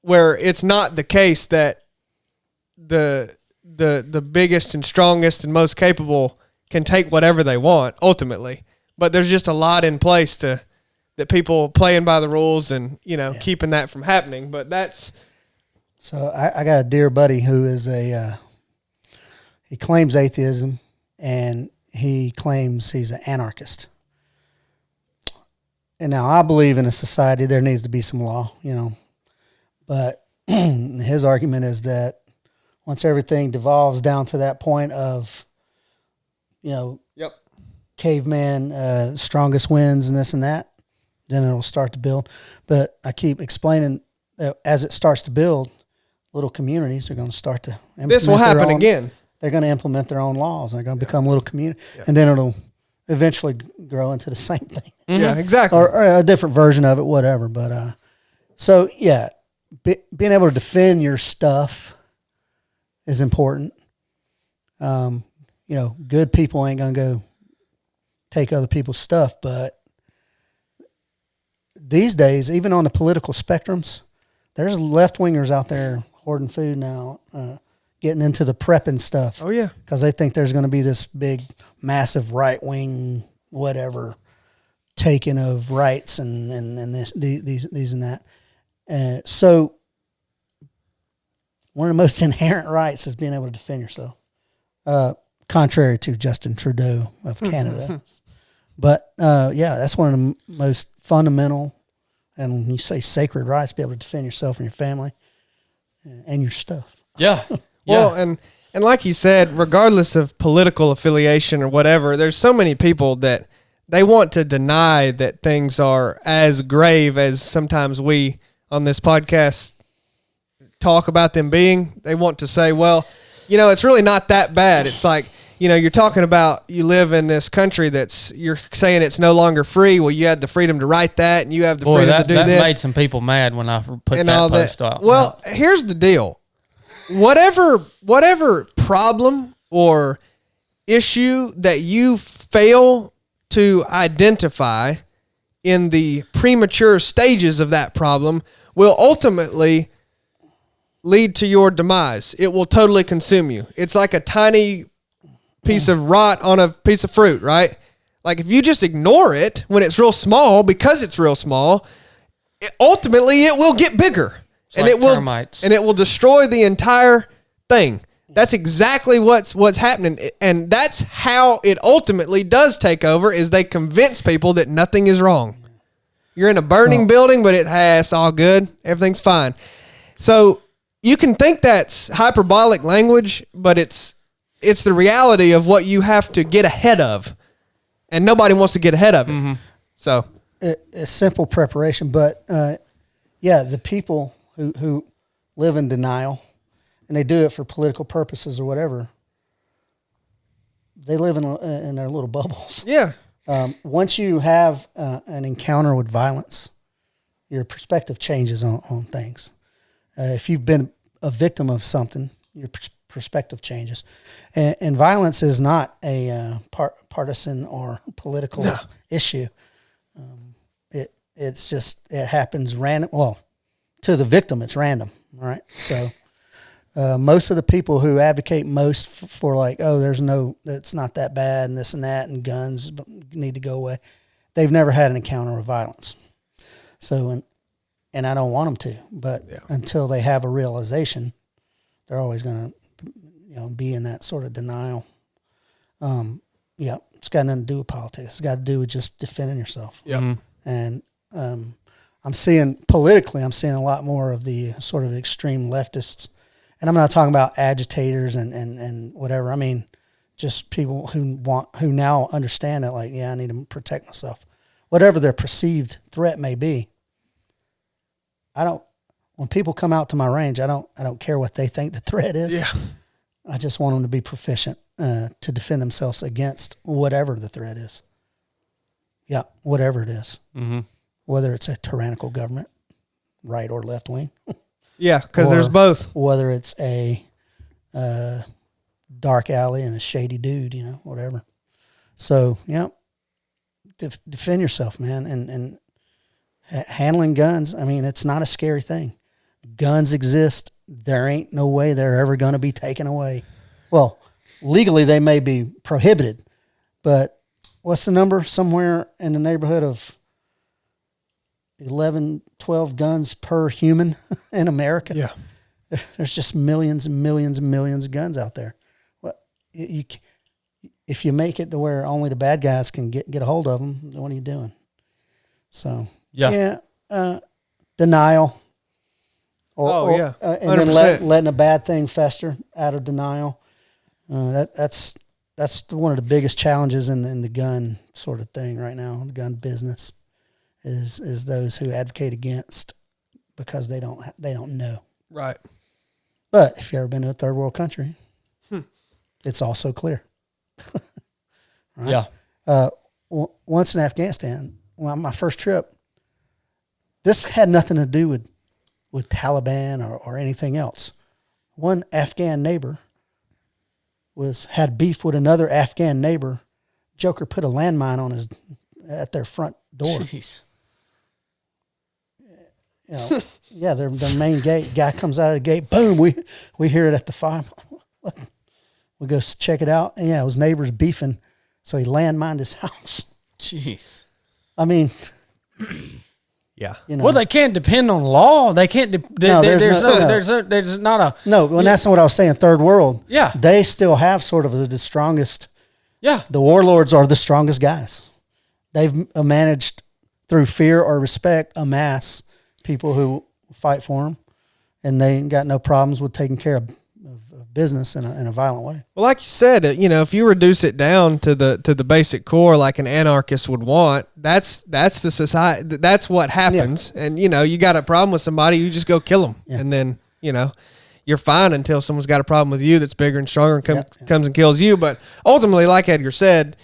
Speaker 2: it's not the case that the biggest and strongest and most capable can take whatever they want ultimately. But there's just a lot in place that people playing by the rules and, keeping that from happening. But that's...
Speaker 4: So I got a dear buddy who is he claims atheism, and he claims he's an anarchist. And now I believe in a society there needs to be some law, but his argument is that once everything devolves down to that point of, caveman, strongest wins and this and that, then it'll start to build. But I keep explaining that as it starts to build, little communities are going to start to implement
Speaker 2: this will happen again.
Speaker 4: They're going to implement their own laws. They're going to become little community, and then it'll eventually grow into the same thing.
Speaker 2: Mm-hmm. Yeah, exactly.
Speaker 4: Or a different version of it, whatever. But being able to defend your stuff is important. Good people ain't going to go take other people's stuff, but these days, even on the political spectrums, there's left-wingers out there hoarding food now, getting into the prepping stuff.
Speaker 2: Oh, yeah.
Speaker 4: Because they think there's going to be this big, massive right-wing, whatever, taking of rights and these and that. So one of the most inherent rights is being able to defend yourself, contrary to Justin Trudeau of Canada. But, that's one of the most fundamental, and when you say sacred rights, be able to defend yourself and your family and your stuff.
Speaker 1: Yeah.
Speaker 2: Well, and like you said, regardless of political affiliation or whatever, there's so many people that they want to deny that things are as grave as sometimes we on this podcast talk about them being. They want to say, well, it's really not that bad. It's like, you're talking about you live in this country you're saying it's no longer free. Well, you had the freedom to write that, and you have the freedom to do this.
Speaker 1: That made some people mad when I put that post out.
Speaker 2: Well, here's the deal. Whatever problem or issue that you fail to identify in the premature stages of that problem will ultimately lead to your demise. It will totally consume you. It's like a tiny piece of rot on a piece of fruit, right? Like if you just ignore it when it's real small, because it's real small, ultimately it will get bigger. And
Speaker 1: like
Speaker 2: it will
Speaker 1: termites.
Speaker 2: And it will destroy the entire thing. That's exactly what's happening. And that's how it ultimately does take over, is they convince people that nothing is wrong. You're in a burning building, but it's all good. Everything's fine. So you can think that's hyperbolic language, but it's the reality of what you have to get ahead of. And nobody wants to get ahead of it. Mm-hmm. So
Speaker 4: it's simple preparation, but the people who live in denial, and they do it for political purposes or whatever, they live in their little bubbles.
Speaker 2: Yeah.
Speaker 4: Once you have an encounter with violence, your perspective changes on things. If you've been a victim of something, your perspective changes. And violence is not a partisan or political issue. It happens random. Well, to the victim, it's random, right? So most of the people who advocate most for like, it's not that bad and this and that and guns need to go away, they've never had an encounter with violence. So, and I don't want them to, but until they have a realization, they're always going to, be in that sort of denial. It's got nothing to do with politics. It's got to do with just defending yourself.
Speaker 2: Yeah. Mm-hmm.
Speaker 4: And I'm seeing a lot more of the sort of extreme leftists, and I'm not talking about agitators and whatever. I mean, just people who now understand that, like, I need to protect myself, whatever their perceived threat may be. When people come out to my range, I don't care what they think the threat is.
Speaker 2: Yeah.
Speaker 4: I just want them to be proficient to defend themselves against whatever the threat is. Yeah, whatever it is. Mm-hmm. Whether it's a tyrannical government, right or left wing.
Speaker 2: Yeah, because there's both.
Speaker 4: Whether it's a dark alley and a shady dude, whatever. So, defend yourself, man. And handling guns, I mean, it's not a scary thing. Guns exist. There ain't no way they're ever going to be taken away. Well, legally they may be prohibited, but what's the number? Somewhere in the neighborhood of 11, 12 guns per human in America.
Speaker 2: Yeah.
Speaker 4: There's just millions and millions and millions of guns out there. If you make it to where only the bad guys can get a hold of them, what are you doing? So, denial. And then letting a bad thing fester out of denial. That's one of the biggest challenges in the gun sort of thing right now. The gun business is those who advocate against because they don't know.
Speaker 2: Right.
Speaker 4: But if you've ever been to a third world country, it's also clear. Right? Yeah. Once in Afghanistan, my first trip, this had nothing to do with Taliban or anything else. One Afghan neighbor had beef with another Afghan neighbor. Joker put a landmine at their front door.
Speaker 3: Jeez.
Speaker 4: Their main gate. Guy comes out of the gate. Boom! We hear it at the fire. We go check it out. And it was neighbors beefing, so he landmined his house.
Speaker 3: Jeez.
Speaker 4: I mean.
Speaker 2: Yeah.
Speaker 1: Well, they can't depend on law. They can't. There's not a.
Speaker 4: No, and that's not what I was saying. Third world.
Speaker 1: Yeah.
Speaker 4: They still have sort of the strongest.
Speaker 1: Yeah.
Speaker 4: The warlords are the strongest guys. They've managed through fear or respect amass people who fight for them, and they ain't got no problems with taking care of business in a violent way.
Speaker 2: Well, like you said, if you reduce it down to the basic core, like an anarchist would want, that's the society. That's what happens. Yeah. And you got a problem with somebody, you just go kill them, and then you're fine until someone's got a problem with you that's bigger and stronger and comes and kills you. But ultimately, like Edgar said,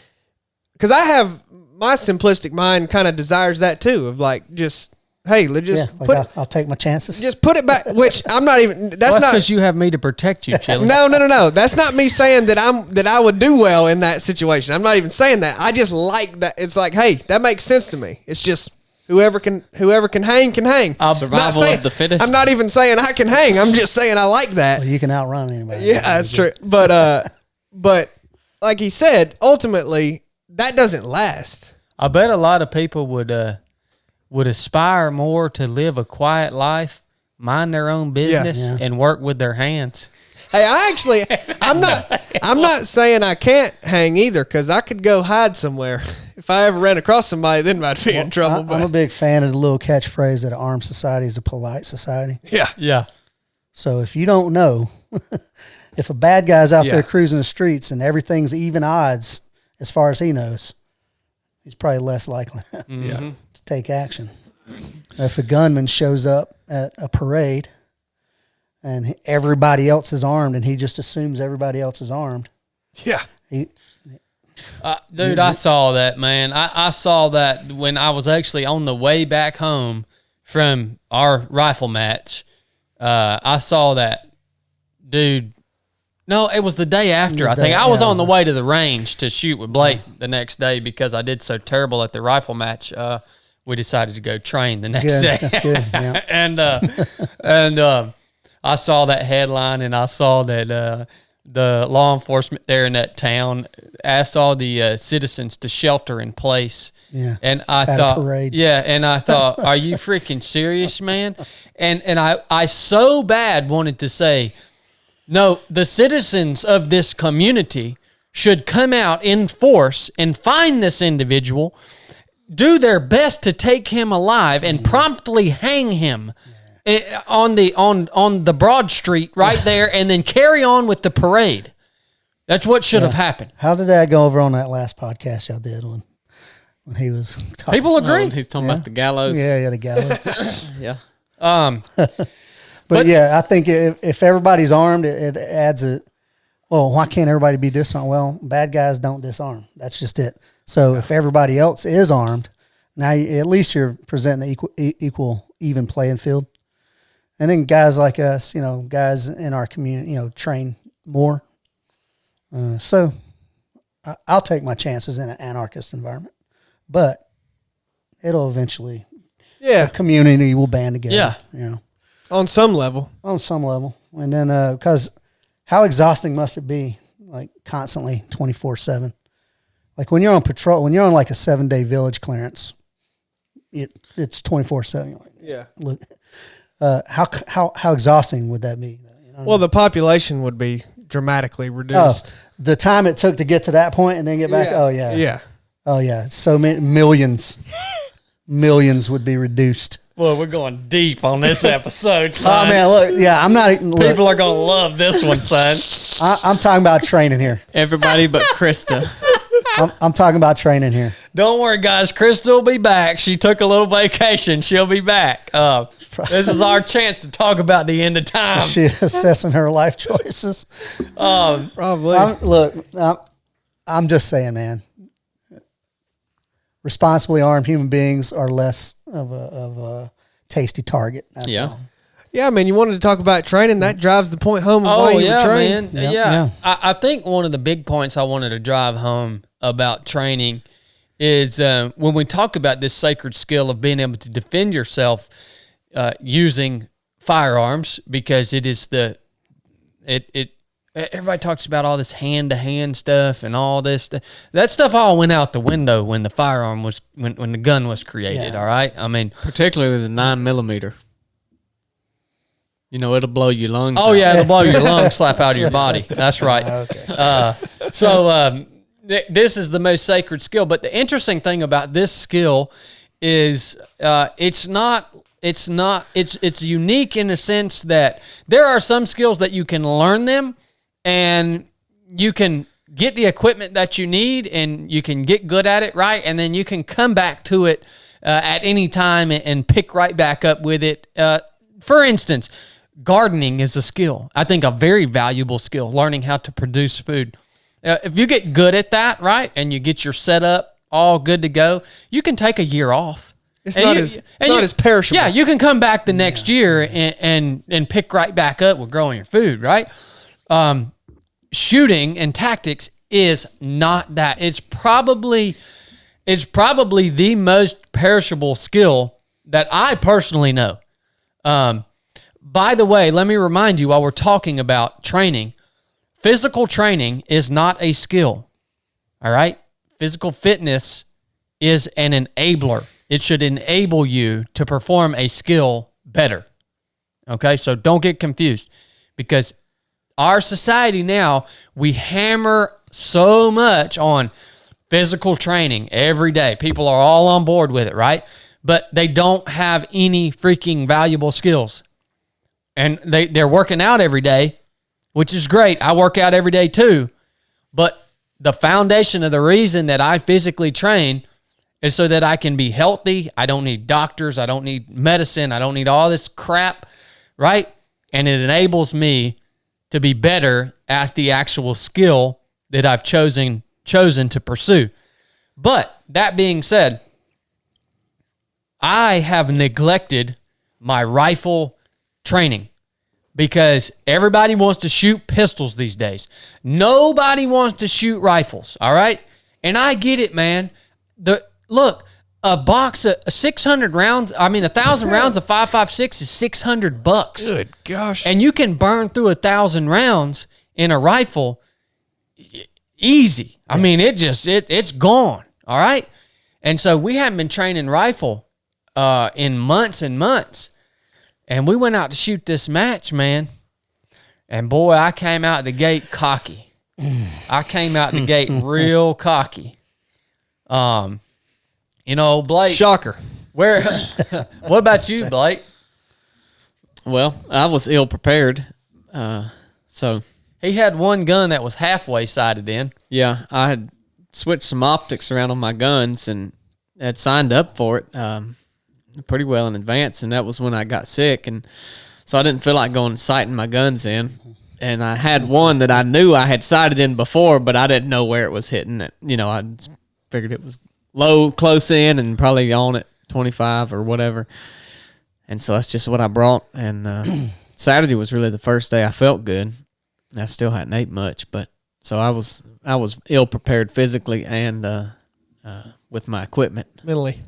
Speaker 2: because I have my simplistic mind kind of desires that too, of like just. Hey,
Speaker 4: I'll take my chances.
Speaker 2: Just put it back, which I'm not even. That's not
Speaker 1: because you have me to protect you, Chili.
Speaker 2: No. That's not me saying that I would do well in that situation. I'm not even saying that. I just like that. It's like, hey, that makes sense to me. It's just Whoever can hang can hang.
Speaker 3: Survival of the fittest.
Speaker 2: I'm not even saying I can hang. I'm just saying I like that.
Speaker 4: Well, you can outrun anybody.
Speaker 2: Yeah, that's true. But like he said, ultimately that doesn't last.
Speaker 1: I bet a lot of people would aspire more to live a quiet life, mind their own business, and work with their hands.
Speaker 2: Hey, I'm not saying I can't hang either, because I could go hide somewhere. If I ever ran across somebody, then I'd be in trouble.
Speaker 4: I'm a big fan of the little catchphrase that an armed society is a polite society.
Speaker 2: Yeah.
Speaker 1: Yeah.
Speaker 4: So if you don't know, if a bad guy's out there cruising the streets and everything's even odds as far as he knows, he's probably less likely to take action. If a gunman shows up at a parade and everybody else is armed and he just assumes everybody else is armed.
Speaker 2: Yeah.
Speaker 1: Dude, I saw that, man. I saw that when I was actually on the way back home from our rifle match. I saw that, dude. No, it was the day after. I think I was on the way to the range to shoot with Blake the next day because I did so terrible at the rifle match. We decided to go train the next day.
Speaker 4: That's good. Yeah.
Speaker 1: and I saw that headline, and I saw that the law enforcement there in that town asked all the citizens to shelter in place.
Speaker 4: Yeah.
Speaker 1: And I thought, are you freaking serious, man? And I so bad wanted to say, no, the citizens of this community should come out in force and find this individual, do their best to take him alive, and promptly hang him on the Broad Street right there, and then carry on with the parade. That's what should have happened.
Speaker 4: How did that go over on that last podcast y'all did when he was talking?
Speaker 1: People agree.
Speaker 3: He's talking about the gallows.
Speaker 4: Yeah, the gallows.
Speaker 3: Yeah.
Speaker 4: But yeah, I think if everybody's armed, it adds a, well, why can't everybody be disarmed? Well, bad guys don't disarm. That's just it. So if everybody else is armed, now at least you're presenting the equal, even playing field. And then guys like us, guys in our community, train more. So I'll take my chances in an anarchist environment, but it'll eventually, the community will band together.
Speaker 1: Yeah.
Speaker 2: On some level.
Speaker 4: And then, because how exhausting must it be, like constantly 24/7? Like when you're on patrol, when you're on like a 7-day village clearance, it's 24/7. Like,
Speaker 2: yeah.
Speaker 4: Look, how exhausting would that be?
Speaker 2: Well, the population would be dramatically reduced.
Speaker 4: The time it took to get to that point and then get back. Oh yeah.
Speaker 2: Yeah.
Speaker 4: Oh yeah. So many millions would be reduced.
Speaker 1: Well, we're going deep on this episode, son.
Speaker 4: Oh man, look, yeah, I'm not.
Speaker 1: People are gonna love this one, son.
Speaker 4: I'm talking about training here.
Speaker 3: Everybody but Krista.
Speaker 4: I'm talking about training here.
Speaker 1: Don't worry, guys. Krista will be back. She took a little vacation. She'll be back. This is our chance to talk about the end of time.
Speaker 4: She's assessing her life choices.
Speaker 2: Probably.
Speaker 4: I'm just saying, man. Responsibly armed human beings are less of a tasty target. That's all.
Speaker 2: Yeah, man, you wanted to talk about training. That drives the point home of why you train.
Speaker 1: Man.
Speaker 4: Yep.
Speaker 1: Yeah. I think one of the big points I wanted to drive home about training is when we talk about this sacred skill of being able to defend yourself using firearms, because it is everybody talks about all this hand-to-hand stuff and all this. That stuff all went out the window when the firearm was when the gun was created.
Speaker 4: Yeah.
Speaker 1: All right, I mean,
Speaker 3: particularly the 9mm. It'll blow your lungs.
Speaker 1: Oh
Speaker 3: out.
Speaker 1: yeah, it'll blow your lung slap out of your body. That's right.
Speaker 4: Okay.
Speaker 1: This is the most sacred skill. But the interesting thing about this skill is it's unique in the sense that there are some skills that you can learn them and you can get the equipment that you need and you can get good at it, right? And then you can come back to it at any time and pick right back up with it. For instance, gardening is a skill. I think a very valuable skill, learning how to produce food. If you get good at that, right, and you get your setup all good to go, you can take a year off.
Speaker 2: It's not as perishable.
Speaker 1: Yeah, you can come back the next year and pick right back up with growing your food, right? Shooting and tactics is not that. It's probably It's probably the most perishable skill that I personally know. By the way, let me remind you while we're talking about training, physical training is not a skill. All right? Physical fitness is an enabler. It should enable you to perform a skill better. Okay? So don't get confused, because our society now, we hammer so much on physical training every day. People are all on board with it, right? But they don't have any freaking valuable skills. And they're working out every day, which is great. I work out every day too. But the foundation of the reason that I physically train is so that I can be healthy. I don't need doctors. I don't need medicine. I don't need all this crap, right? And it enables me to be better at the actual skill that I've chosen to pursue. But that being said, I have neglected my rifle training because everybody wants to shoot pistols these days. Nobody wants to shoot rifles, all right? And I get it, man. Look, a box of 600 rounds, 1,000 rounds of 5.56 is $600.
Speaker 2: Good gosh.
Speaker 1: And you can burn through 1,000 rounds in a rifle easy. I mean, it's gone, all right? And so we haven't been training rifle in months and months. And we went out to shoot this match, man. And boy, I came out the gate cocky. I came out the gate real cocky. Blake.
Speaker 2: Shocker.
Speaker 1: What about you, Blake?
Speaker 3: Well, I was ill prepared. So
Speaker 1: he had one gun that was halfway sighted in.
Speaker 3: Yeah, I had switched some optics around on my guns and had signed up for it pretty well in advance, and that was when I got sick, and so I didn't feel like going and sighting my guns in. And I had one that I knew I had sighted in before, but I didn't know where it was hitting it. I figured it was low, close in, and probably on at 25 or whatever. And so that's just what I brought. And Saturday was really the first day I felt good. And I still hadn't ate much, but so I was ill prepared physically and with my equipment.
Speaker 2: Mentally.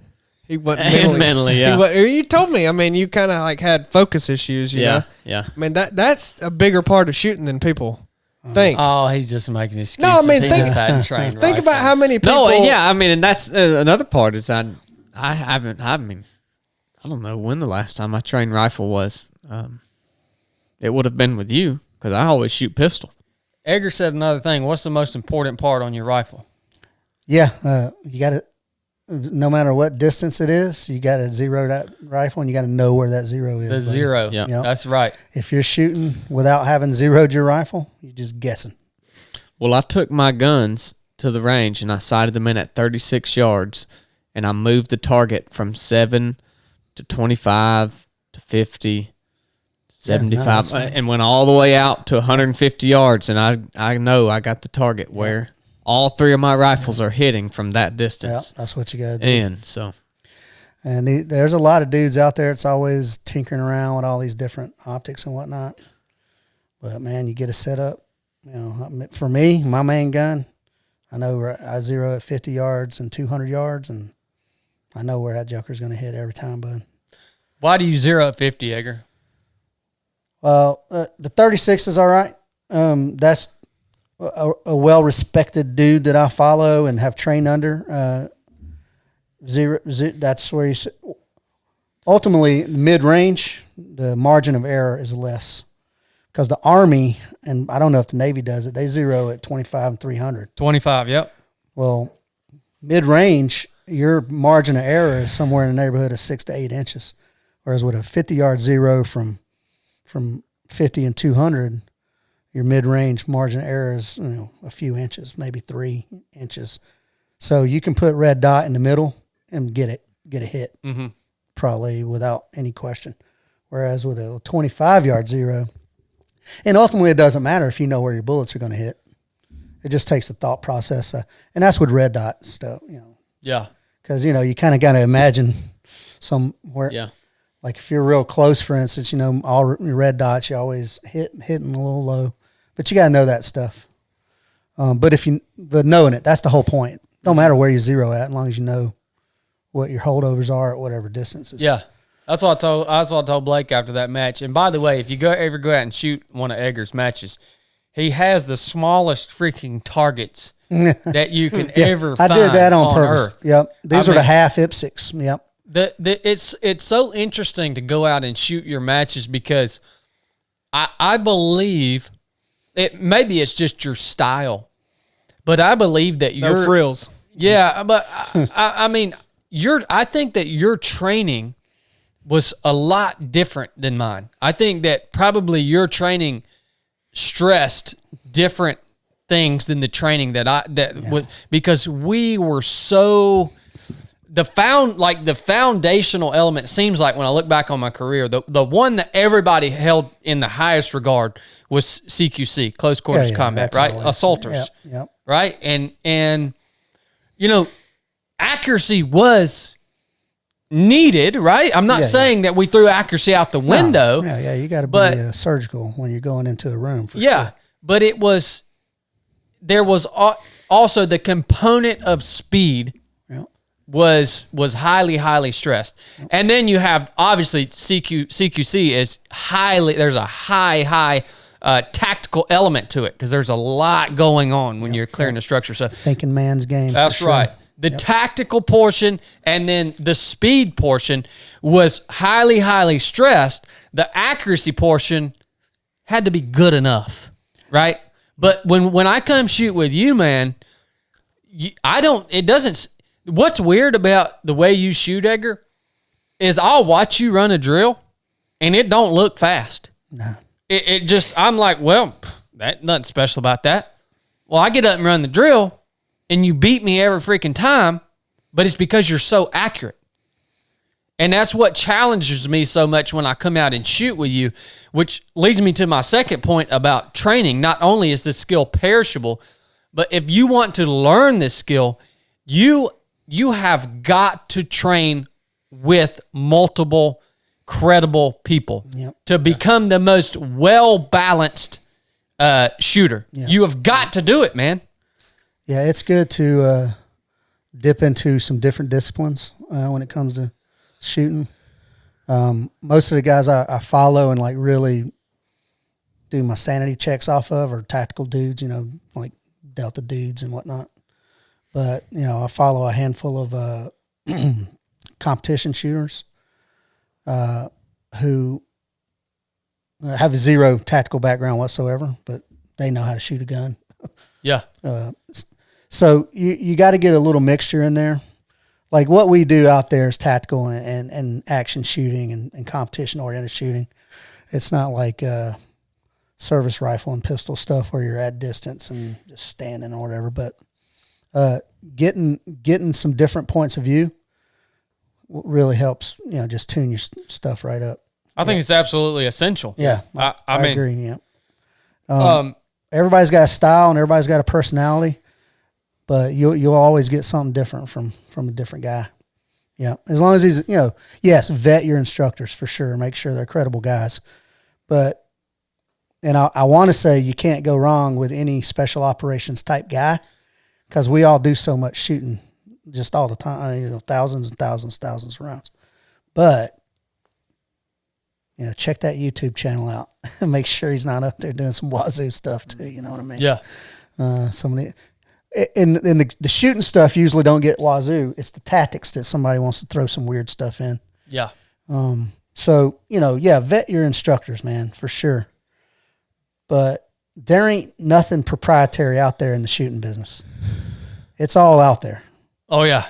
Speaker 2: He wasn't
Speaker 3: mentally, yeah.
Speaker 2: You told me. I mean, you kind of like had focus issues, you know?
Speaker 3: Yeah.
Speaker 2: I mean, that's a bigger part of shooting than people think.
Speaker 1: Oh, he's just making excuses.
Speaker 2: No, I mean,
Speaker 1: he
Speaker 2: think
Speaker 1: just hadn't trained
Speaker 2: think
Speaker 1: right.
Speaker 2: about how many people.
Speaker 3: No, yeah, I mean, and that's another part is I don't know when the last time I trained rifle was. It would have been with you because I always shoot pistol.
Speaker 1: Edgar said another thing. What's the most important part on your rifle?
Speaker 4: Yeah, you got to, no matter what distance it is, you got to zero that rifle, and you got to know where that zero is.
Speaker 1: The zero.
Speaker 3: Yeah.
Speaker 1: That's right.
Speaker 4: If you're shooting without having zeroed your rifle, you're just guessing.
Speaker 3: Well, I took my guns to the range and I sighted them in at 36 yards, and I moved the target from 7 to 25 to 50, 75, and went all the way out to 150 yards. And I know I got the target where all three of my rifles are hitting from that distance.
Speaker 4: Yeah, that's what you got to do.
Speaker 3: And so,
Speaker 4: and there's a lot of dudes out there that's always tinkering around with all these different optics and whatnot. But man, you get a setup. For me, my main gun, I know I zero at 50 yards and 200 yards, and I know where that joker's going to hit every time, bud.
Speaker 1: Why do you zero at 50, Edgar?
Speaker 4: Well, the 36 is all right. That's a well-respected dude that I follow and have trained under. That's where ultimately mid-range, the margin of error is less. Because the Army, and I don't know if the Navy does it, they zero at 25 and 300.
Speaker 1: 25, yep.
Speaker 4: Well, mid-range, your margin of error is somewhere in the neighborhood of 6 to 8 inches. Whereas with a 50-yard zero from 50 and 200, your mid-range margin of error is a few inches, maybe 3 inches. So you can put red dot in the middle and get a hit, probably without any question. Whereas with a 25-yard zero, and ultimately it doesn't matter if you know where your bullets are going to hit. It just takes the thought process, and that's with red dot stuff,
Speaker 1: Yeah.
Speaker 4: Because you kind of got to imagine somewhere.
Speaker 3: yeah.
Speaker 4: Like if you're real close, for instance, all your red dots, you always hitting a little low, but you got to know that stuff. But knowing it, that's the whole point. Don't matter where you zero at, as long as you know what your holdovers are at whatever distances.
Speaker 1: Yeah. That's what I told Blake after that match. And by the way, if you ever go out and shoot one of Edgar's matches, he has the smallest freaking targets that you can ever find.
Speaker 4: I did that on purpose.
Speaker 1: Earth.
Speaker 4: Yep. These are the half IPSCs. Yep.
Speaker 1: It's so interesting to go out and shoot your matches because I believe maybe it's just your style, but I believe that
Speaker 2: No frills.
Speaker 1: Yeah, but I mean, I think that your training was a lot different than mine. I think that probably your training stressed different things than the training because we were so the foundational element seems like when I look back on my career, the one that everybody held in the highest regard was CQC, close quarters combat, right? Assaulters, right? And accuracy was needed, right? I'm not saying that we threw accuracy out the window.
Speaker 4: No. Yeah, you got to be surgical when you're going into a room. For sure.
Speaker 1: But there was also the component of speed was highly, highly stressed. And then you have obviously CQC is there's a high tactical element to it because there's a lot going on when you're clearing the structure. So
Speaker 4: thinking man's game.
Speaker 1: That's right. The tactical portion and then the speed portion was highly, highly stressed. The accuracy portion had to be good enough, right? But when I come shoot with you, man, what's weird about the way you shoot, Edgar, is I'll watch you run a drill and it don't look fast.
Speaker 4: No.
Speaker 1: It just, I'm like, well, that nothing special about that. Well, I get up and run the drill and you beat me every freaking time, but it's because you're so accurate. And that's what challenges me so much when I come out and shoot with you, which leads me to my second point about training. Not only is this skill perishable, but if you want to learn this skill, you have got to train with multiple credible people to become the most well-balanced shooter. Yep. You have got to do it, man.
Speaker 4: Yeah, it's good to dip into some different disciplines when it comes to shooting. Most of the guys I follow and like really do my sanity checks off of are tactical dudes, like Delta dudes and whatnot. But, I follow a handful of competition shooters who have zero tactical background whatsoever, but they know how to shoot a gun.
Speaker 1: Yeah.
Speaker 4: So you got to get a little mixture in there. Like what we do out there is tactical and action shooting and competition-oriented shooting. It's not like service rifle and pistol stuff where you're at distance and just standing or whatever. But getting some different points of view really helps, just tune your stuff right up.
Speaker 1: I think it's absolutely essential.
Speaker 4: Yeah, I
Speaker 1: mean,
Speaker 4: agree. Yeah. Everybody's got a style and everybody's got a personality, but you'll always get something different from a different guy. Yeah, as long as he's yes, vet your instructors for sure. Make sure they're credible guys, but I want to say you can't go wrong with any special operations type guy because we all do so much shooting just all the time. Thousands and thousands of rounds, but. Check that YouTube channel out and make sure he's not up there doing some wazoo stuff too. You know what I mean?
Speaker 1: Yeah.
Speaker 4: Somebody in the shooting stuff usually don't get wazoo. It's the tactics that somebody wants to throw some weird stuff in.
Speaker 1: Yeah.
Speaker 4: So, vet your instructors, man, for sure. But there ain't nothing proprietary out there in the shooting business. It's all out there.
Speaker 1: Oh yeah.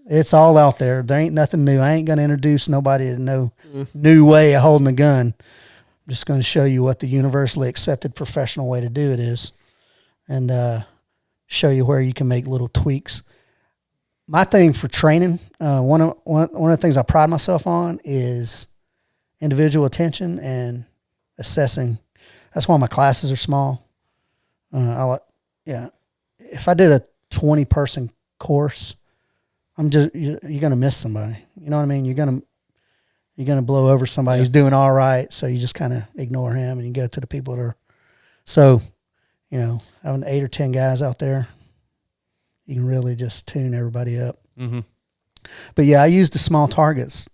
Speaker 4: It's all out there. There ain't nothing new. I ain't going to introduce nobody to no new way of holding a gun. I'm just going to show you what the universally accepted professional way to do it is and show you where you can make little tweaks. My thing for training, one of the things I pride myself on is individual attention and assessing. That's why my classes are small. If I did a 20-person course, you're going to miss somebody. You know what I mean? You're going to blow over somebody who's doing all right. So you just kind of ignore him and you go to the people that are, so, having 8 or 10 guys out there, you can really just tune everybody up.
Speaker 1: Mm-hmm.
Speaker 4: But yeah, I use the small targets.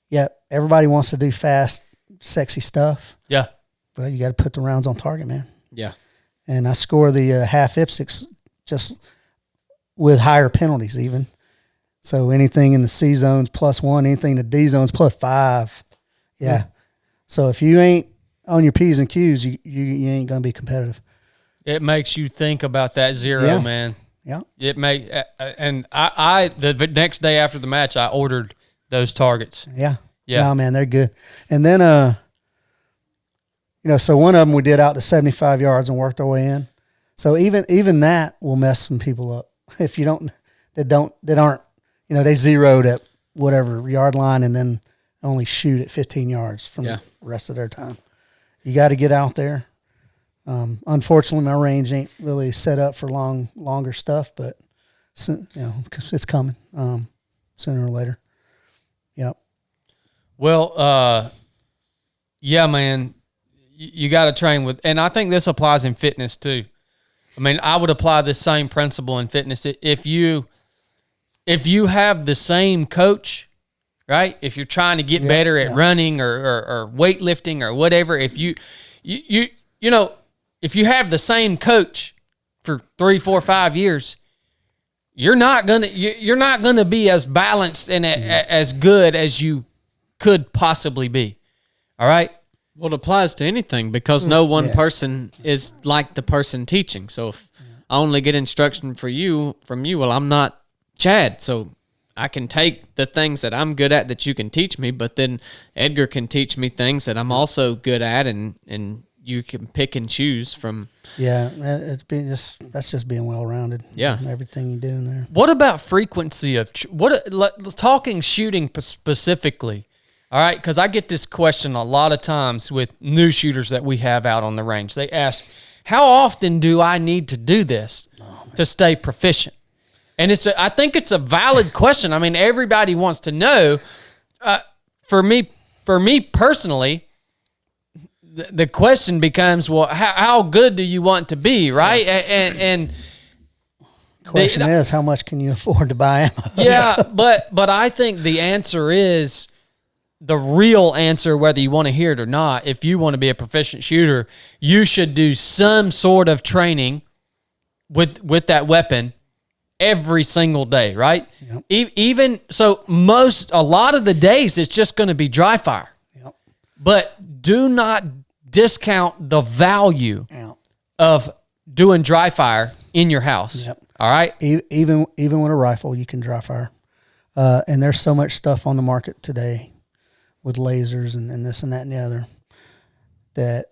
Speaker 4: Yeah, everybody wants to do fast, sexy stuff.
Speaker 1: Yeah.
Speaker 4: But you got to put the rounds on target, man.
Speaker 3: Yeah.
Speaker 4: And I score the half IPSCs just with higher penalties even. So anything in the C zones +1, anything in the D zones +5. Yeah. So if you ain't on your P's and Q's, you ain't going to be competitive.
Speaker 1: It makes you think about that zero, man.
Speaker 4: Yeah.
Speaker 1: It and I the next day after the match, I ordered those targets.
Speaker 4: Yeah.
Speaker 1: Yeah.
Speaker 4: No, man, they're good. And then, so one of them we did out to 75 yards and worked our way in. So even that will mess some people up if you don't, that aren't, they zeroed at whatever yard line and then only shoot at 15 yards from the rest of their time. You got to get out there. Unfortunately, my range ain't really set up for longer stuff, but soon, cause it's coming sooner or later. Yep.
Speaker 1: Well, yeah, man, you got to train with, and I think this applies in fitness too. I mean, I would apply the same principle in fitness. If you have the same coach, right? If you're trying to get better at running or weightlifting or whatever, if you if you have the same coach for 3, 4, 5 years, you're not gonna be as balanced and as good as you could possibly be. All right.
Speaker 3: Well, it applies to anything because no one person is like the person teaching. So if I only get instruction from you, well, I'm not Chad, so I can take the things that I'm good at that you can teach me, but then Edgar can teach me things that I'm also good at, and you can pick and choose from. Yeah,
Speaker 4: that's just being well rounded.
Speaker 3: Yeah,
Speaker 4: everything you do in there.
Speaker 1: What about frequency of talking shooting specifically? All right, because I get this question a lot of times with new shooters that we have out on the range. They ask, "How often do I need to do this to stay proficient?" And I think it's a valid question. I mean, everybody wants to know. For me personally, the question becomes, well, how good do you want to be, right? And
Speaker 4: question is, how much can you afford to buy ammo?
Speaker 1: Yeah, but I think the answer is the real answer, whether you want to hear it or not. If you want to be a proficient shooter, you should do some sort of training with that weapon every single day, right? Yep. Even so, a lot of the days it's just going to be dry fire. Yep. But do not discount the value of doing dry fire in your house. Yep. All right.
Speaker 4: Even with a rifle, you can dry fire, and there's so much stuff on the market today with lasers and this and that and the other that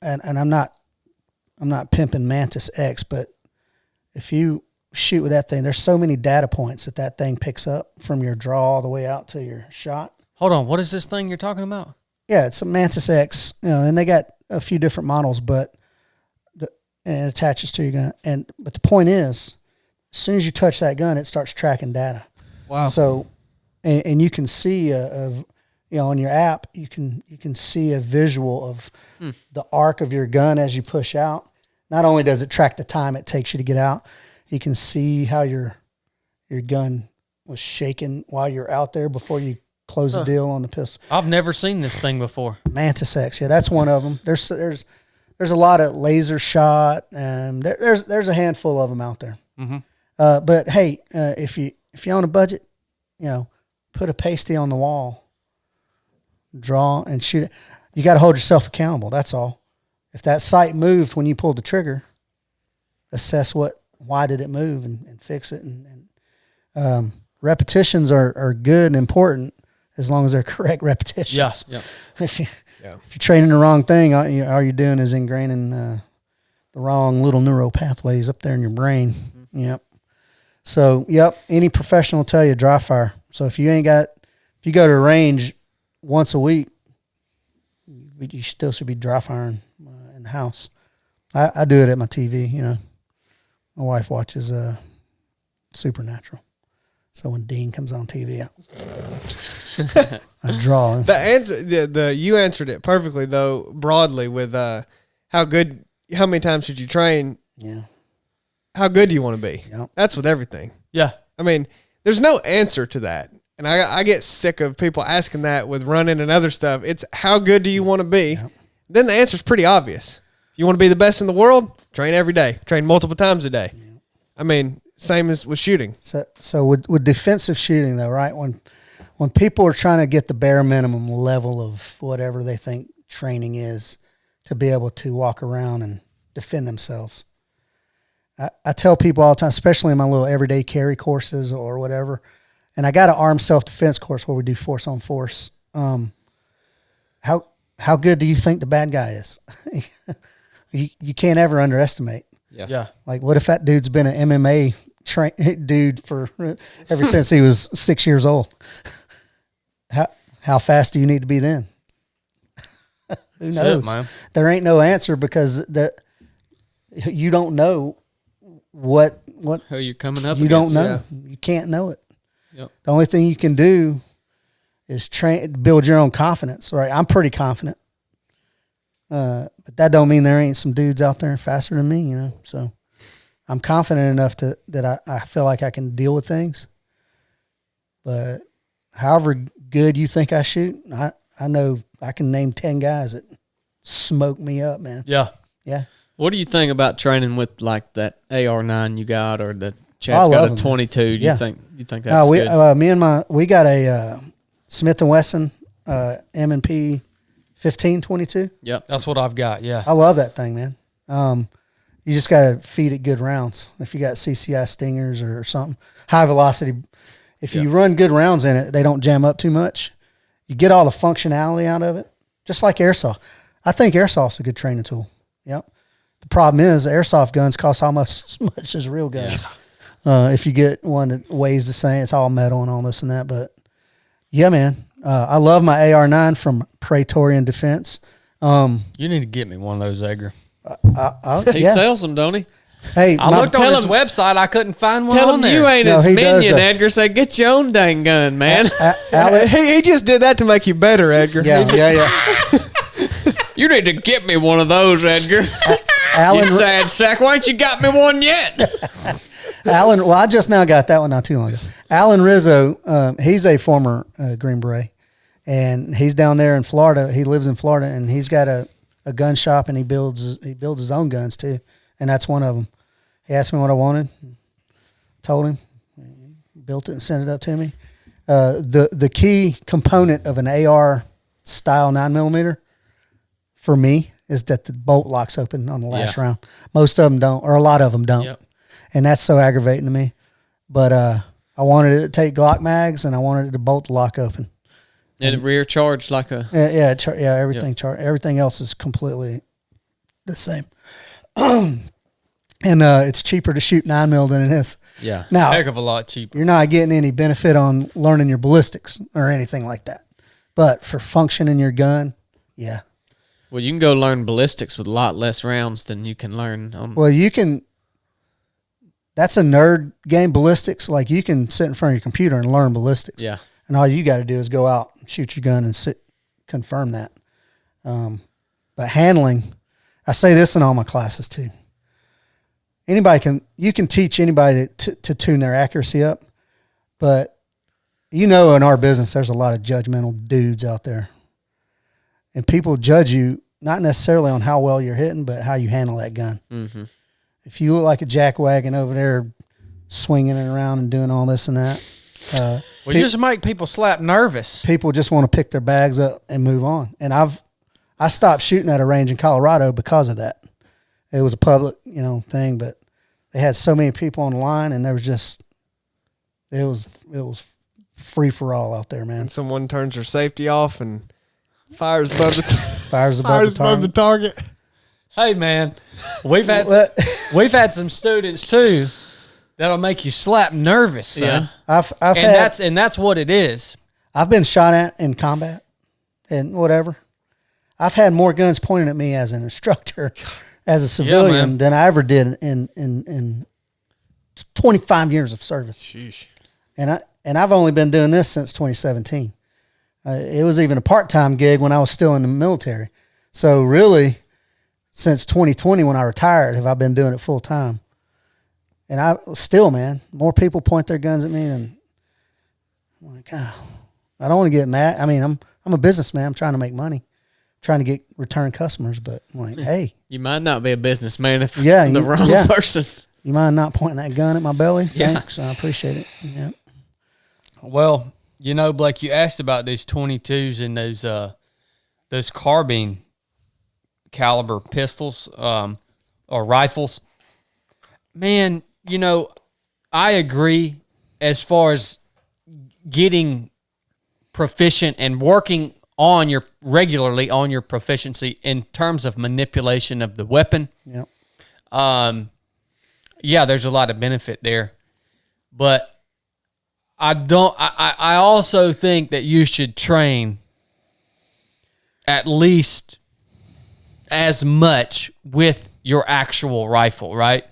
Speaker 4: and I'm not pimping Mantis X, but if you shoot with that thing, there's so many data points that thing picks up from your draw all the way out to your shot.
Speaker 1: Hold on, what is this thing you're talking about?
Speaker 4: Yeah, it's a Mantis X, and they got a few different models, but and it attaches to your gun. But the point is, as soon as you touch that gun, it starts tracking data.
Speaker 2: Wow.
Speaker 4: So, and you can see on your app, you can see a visual of the arc of your gun as you push out. Not only does it track the time it takes you to get out, you can see how your gun was shaking while you're out there before you close the deal on the pistol.
Speaker 1: I've never seen this thing before.
Speaker 4: Mantis X, yeah, that's one of them. There's a lot of laser shot, and there's a handful of them out there. Mm-hmm. But hey, if you're on a budget, put a pasty on the wall, draw and shoot it. You got to hold yourself accountable. That's all. If that sight moved when you pulled the trigger, assess why did it move and fix it. And repetitions are good and important as long as they're correct repetitions.
Speaker 1: Yes. Yeah.
Speaker 4: If you're training the wrong thing, all you're doing is ingraining the wrong little neural pathways up there in your brain. Mm-hmm. Yep. So, any professional will tell you dry fire. So if you go to a range once a week, you still should be dry firing in the house. I do it at my TV. My wife watches Supernatural, so when Dean comes on TV, I draw.
Speaker 2: You answered it perfectly though, broadly with how many times should you train?
Speaker 4: Yeah.
Speaker 2: how good do you want to be?
Speaker 4: Yep.
Speaker 2: That's with everything.
Speaker 1: Yeah.
Speaker 2: I mean, there's no answer to that. And I get sick of people asking that with running and other stuff. It's how good do you want to be? Yep. Then the answer's pretty obvious. If you want to be the best in the world, train every day. Train multiple times a day. Yep. I mean, same as with shooting.
Speaker 4: So with defensive shooting, though, right? When people are trying to get the bare minimum level of whatever they think training is to be able to walk around and defend themselves, I tell people all the time, especially in my little everyday carry courses or whatever, and I got an armed self-defense course where we do force on force. How good do you think the bad guy is? you can't ever underestimate.
Speaker 1: Yeah.
Speaker 4: Like, what if that dude's been an MMA dude for ever since he was 6 years old? How fast do you need to be then? Who knows? Man. There ain't no answer because you don't know what
Speaker 3: who you're coming up.
Speaker 4: You
Speaker 3: against.
Speaker 4: don't know. Yeah. You can't know it.
Speaker 3: Yep.
Speaker 4: The only thing you can do is build your own confidence. Right? I'm pretty confident, but that don't mean there ain't some dudes out there faster than me. You know, so I'm confident enough that I feel like I can deal with things. But however good you think I shoot, I know I can name 10 guys that smoke me up, man.
Speaker 1: Yeah.
Speaker 4: Yeah.
Speaker 3: What do you think about training with like that AR-9 you got, or the Chad's got a 22? Do you think that's good?
Speaker 4: We got a Smith & Wesson M&P 15-22.
Speaker 3: Yep.
Speaker 1: That's what I've got, yeah.
Speaker 4: I love that thing, man. You just got to feed it good rounds. If you got CCI stingers or something, high velocity. If you run good rounds in it, they don't jam up too much. You get all the functionality out of it, just like airsoft. I think airsoft's a good training tool. Yep. The problem is airsoft guns cost almost as much as real guns. Yeah. If you get one that weighs the same, it's all metal and all this and that. But yeah, man, I love my AR-9 from Praetorian Defense.
Speaker 1: You need to get me one of those, Edgar.
Speaker 3: He sells them, don't he?
Speaker 4: Hey,
Speaker 1: I looked on his website. I couldn't find one
Speaker 3: tell
Speaker 1: on
Speaker 3: him
Speaker 1: there.
Speaker 3: You ain't his minion, Edgar. Say, get your own dang gun, man.
Speaker 2: He just did that to make you better, Edgar.
Speaker 4: Yeah.
Speaker 3: You need to get me one of those, Edgar. You sad sack. Why ain't you got me one yet?
Speaker 4: Alan, well, I just now got that one not too long ago. Alan Rizzo, he's a former Green Beret, and he's down there in Florida. He lives in Florida, and he's got a gun shop, and he builds his own guns too, and that's one of them. He asked me what I wanted, told him, built it and sent it up to me. The key component of an AR style 9mm for me is that the bolt locks open on the last round. Most of them don't, or a lot of them don't. Yep. And that's so aggravating to me. But I wanted it to take Glock mags, and I wanted it to bolt the lock open.
Speaker 3: And rear charged like a...
Speaker 4: everything charged. Everything else is completely the same. And it's cheaper to shoot 9mm than it is.
Speaker 1: Yeah,
Speaker 4: now,
Speaker 1: heck of a lot cheaper.
Speaker 4: You're not getting any benefit on learning your ballistics or anything like that. But for functioning your gun, yeah.
Speaker 3: Well, you can go learn ballistics with a lot less rounds than you can learn on...
Speaker 4: Well, you can... That's a nerd game, ballistics. Like, you can sit in front of your computer and learn ballistics.
Speaker 3: Yeah.
Speaker 4: And all you got to do is go out and shoot your gun and confirm that. But handling, I say this in all my classes too. You can teach anybody to tune their accuracy up, but in our business, there's a lot of judgmental dudes out there. And people judge you not necessarily on how well you're hitting, but how you handle that gun. Mm-hmm. If you look like a jackwagon over there swinging it around and doing all this and that.
Speaker 1: You just make people slap nervous.
Speaker 4: People just want to pick their bags up and move on. And I stopped shooting at a range in Colorado because of that. It was a public, thing, but they had so many people on the line, and there was just it was free for all out there, man.
Speaker 2: And someone turns their safety off and fires above
Speaker 4: the
Speaker 2: target.
Speaker 1: Hey, man, we've had some students too that'll make you slap nervous. Son.
Speaker 4: Yeah,
Speaker 1: that's what it is.
Speaker 4: I've been shot at in combat and whatever. I've had more guns pointed at me as an instructor, as a civilian, than I ever did in 25 years of service.
Speaker 1: Sheesh.
Speaker 4: And I've only been doing this since 2017. It was even a part-time gig when I was still in the military. So really, since 2020 when I retired, have I been doing it full-time. And I still, man, more people point their guns at me than I'm like, I don't want to get mad. I mean, I'm a businessman. I'm trying to make money, trying to get return customers. But I'm like, hey,
Speaker 3: you might not be a businessman if
Speaker 4: Yeah,
Speaker 3: the
Speaker 4: you-
Speaker 3: wrong
Speaker 4: yeah.
Speaker 3: person.
Speaker 4: you mind not pointing that gun at my belly?
Speaker 3: Yeah.
Speaker 4: Thanks. I appreciate it. Yeah.
Speaker 1: Well, Blake, you asked about those 22s and those carbine caliber pistols or rifles. Man, I agree as far as getting proficient and working regularly on your proficiency in terms of manipulation of the weapon.
Speaker 4: Yeah.
Speaker 1: Yeah, there's a lot of benefit there, but I also think that you should train at least as much with your actual rifle, right?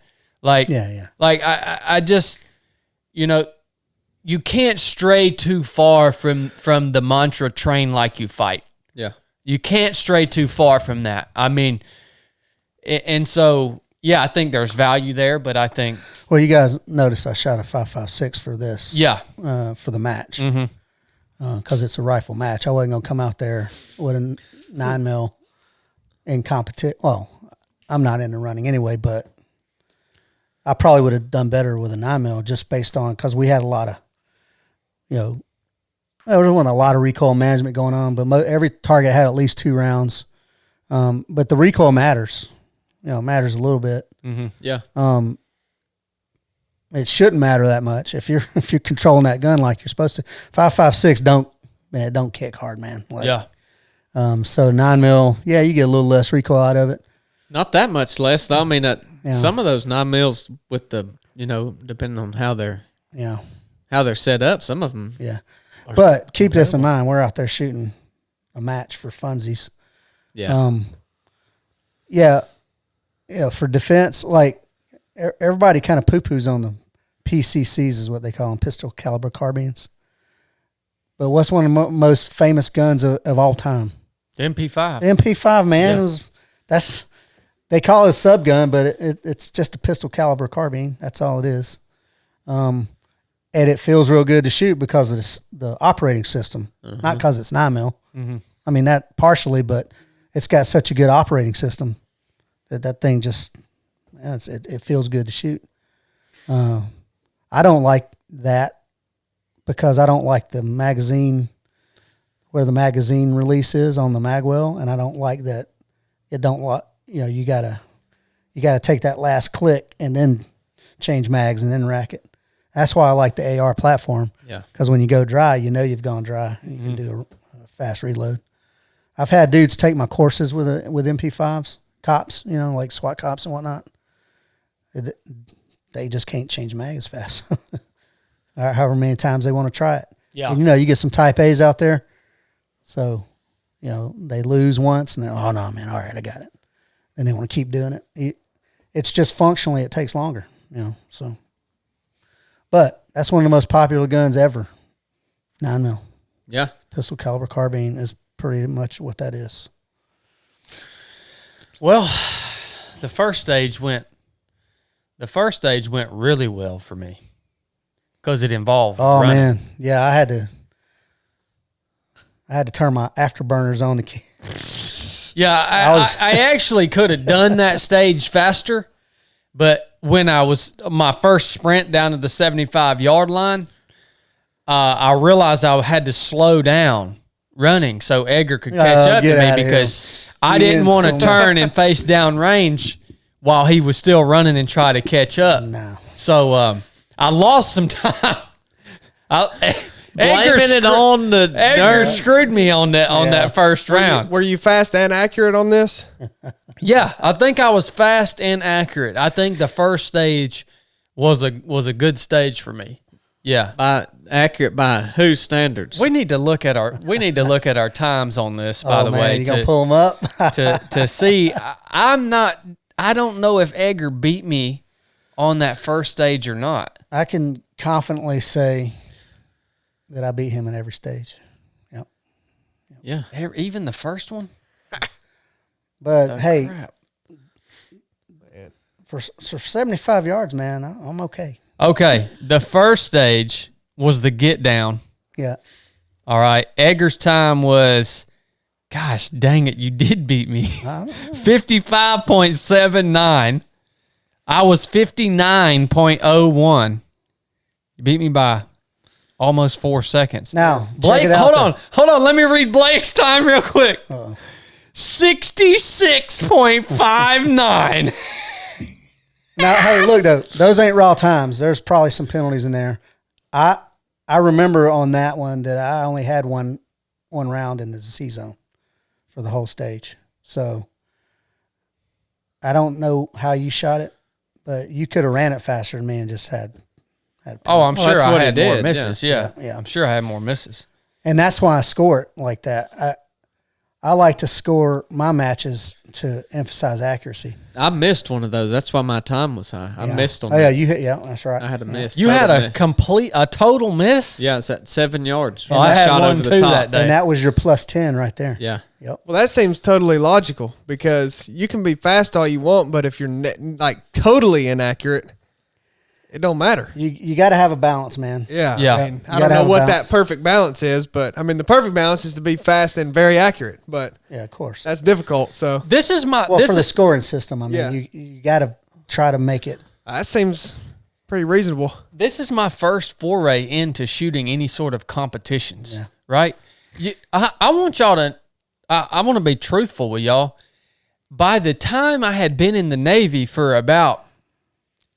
Speaker 1: Like,
Speaker 4: Yeah.
Speaker 1: like I just, you can't stray too far from the mantra train like you fight.
Speaker 3: Yeah.
Speaker 1: You can't stray too far from that. I mean, and so, yeah, I think there's value there, but I think,
Speaker 4: Well, you guys notice I shot a 5.56 for this.
Speaker 1: yeah,
Speaker 4: For the match. Because it's a rifle match. I wasn't going to come out there with a 9mm in competition. Well, I'm not into running anyway, but I probably would have done better with a 9mm just based on, because we had a lot of, there wasn't a lot of recoil management going on, but every target had at least 2 rounds. But the recoil matters. Matters a little bit.
Speaker 3: Yeah.
Speaker 4: It shouldn't matter that much if you're controlling that gun like you're supposed to. 5.56 don't kick hard, man. Like,
Speaker 1: yeah.
Speaker 4: So 9mm, yeah, you get a little less recoil out of it.
Speaker 3: Not that much less, though. I mean,
Speaker 4: Yeah.
Speaker 3: some of those 9mm with the, depending on how they're set up, some of them.
Speaker 4: Yeah. But keep this in mind. We're out there shooting a match for funsies.
Speaker 3: Yeah.
Speaker 4: For defense, like everybody kind of poo-poos on the PCCs is what they call them, pistol caliber carbines. But what's one of the most famous guns of all time?
Speaker 1: MP5.
Speaker 4: The MP5, man.
Speaker 1: Yeah.
Speaker 4: They call it a sub gun, but it's just a pistol caliber carbine. That's all it is. And it feels real good to shoot because of the operating system, not because it's 9mm. I mean, that partially, but it's got such a good operating system that thing just, it feels good to shoot. I don't like that because I don't like the magazine, where the magazine release is on the magwell, and I don't like that. You gotta take that last click and then change mags and then rack it. That's why I like the AR platform.
Speaker 3: Yeah.
Speaker 4: Because when you go dry, you've gone dry. And you can do a fast reload. I've had dudes take my courses with MP5s, cops, like SWAT cops and whatnot. They just can't change mag as fast. However many times they want to try it.
Speaker 1: Yeah.
Speaker 4: And, you get some type A's out there. So, they lose once and they're, oh no, man, all right, I got it. And they want to keep doing it. It's just functionally, it takes longer, so. But that's one of the most popular guns ever. 9mm.
Speaker 3: Yeah.
Speaker 4: Pistol caliber carbine is pretty much what that is.
Speaker 1: Well, the first stage went really well for me because it involved running.
Speaker 4: Man, yeah, I had to turn my afterburners on to
Speaker 1: Yeah, I actually could have done that stage faster, but when I was my first sprint down to the 75-yard line, I realized I had to slow down running so Edgar could catch up to me because I didn't want to turn and face down range while he was still running and try to catch up.
Speaker 4: No.
Speaker 1: So I lost some time. Edgar screwed me on that first round.
Speaker 2: Were you fast and accurate on this?
Speaker 1: Yeah, I think I was fast and accurate. I think the first stage was a good stage for me. Yeah.
Speaker 3: Accurate by whose standards?
Speaker 1: We need to look at our times on this, by the way.
Speaker 4: You gonna pull them up?
Speaker 1: to see. I don't know if Edgar beat me on that first stage or not.
Speaker 4: I can confidently say that I beat him in every stage. Yep.
Speaker 3: Yeah.
Speaker 1: Even the first one?
Speaker 4: But hey,
Speaker 1: Crap.
Speaker 4: For 75 yards, man, I'm okay.
Speaker 1: Okay, the first stage was the get down.
Speaker 4: Yeah.
Speaker 1: All right, Edgar's time was, gosh, dang it, you did beat me. 55.79. I was 59.01. You beat me by almost 4 seconds.
Speaker 4: Now,
Speaker 1: Blake,
Speaker 4: check it out
Speaker 1: hold on. Let me read Blake's time real quick. 66.59.
Speaker 4: Now, hey, look though, those ain't raw times. There's probably some penalties in there. I remember on that one that I only had one round in the C zone for the whole stage. So I don't know how you shot it, but you could have ran it faster than me and just had
Speaker 1: Oh, I'm sure
Speaker 3: that's
Speaker 1: I
Speaker 3: what
Speaker 1: had
Speaker 3: he
Speaker 1: more
Speaker 3: did,
Speaker 1: misses. Yeah.
Speaker 4: Yeah.
Speaker 1: I'm sure I had more misses.
Speaker 4: And that's why I score it like that. I like to score my matches to emphasize accuracy.
Speaker 3: I missed one of those. That's why my time was high. I missed on
Speaker 4: Oh,
Speaker 3: that.
Speaker 4: yeah, you hit. Yeah, that's right.
Speaker 3: I had a miss.
Speaker 1: You had
Speaker 3: Total
Speaker 1: a
Speaker 3: miss.
Speaker 1: total miss?
Speaker 3: Yeah, it's at 7 yards.
Speaker 1: Oh, I had
Speaker 3: shot
Speaker 1: one
Speaker 3: over the
Speaker 1: too
Speaker 3: top.
Speaker 1: that day.
Speaker 4: And that was your plus 10 right there.
Speaker 3: Yeah.
Speaker 4: Yep.
Speaker 2: Well, that seems totally logical because you can be fast all you want, but if you're totally inaccurate, it don't matter.
Speaker 4: You got to have a balance, man.
Speaker 2: Yeah.
Speaker 1: Yeah.
Speaker 2: I mean,
Speaker 4: You
Speaker 2: I don't
Speaker 4: gotta
Speaker 2: know
Speaker 4: have a
Speaker 2: what
Speaker 4: balance.
Speaker 2: that perfect balance is, but I mean, the perfect balance is to be fast and very accurate, but
Speaker 4: Yeah, of course.
Speaker 2: that's difficult. So
Speaker 1: This is my
Speaker 4: Well,
Speaker 1: this
Speaker 4: for the
Speaker 1: is,
Speaker 4: scoring system, I mean,
Speaker 2: Yeah.
Speaker 4: you got to try to make it.
Speaker 2: that seems pretty reasonable.
Speaker 1: this is my first foray into shooting any sort of competitions.
Speaker 4: Yeah.
Speaker 1: Right? I want y'all to I want to be truthful with y'all. By the time I had been in the Navy for about,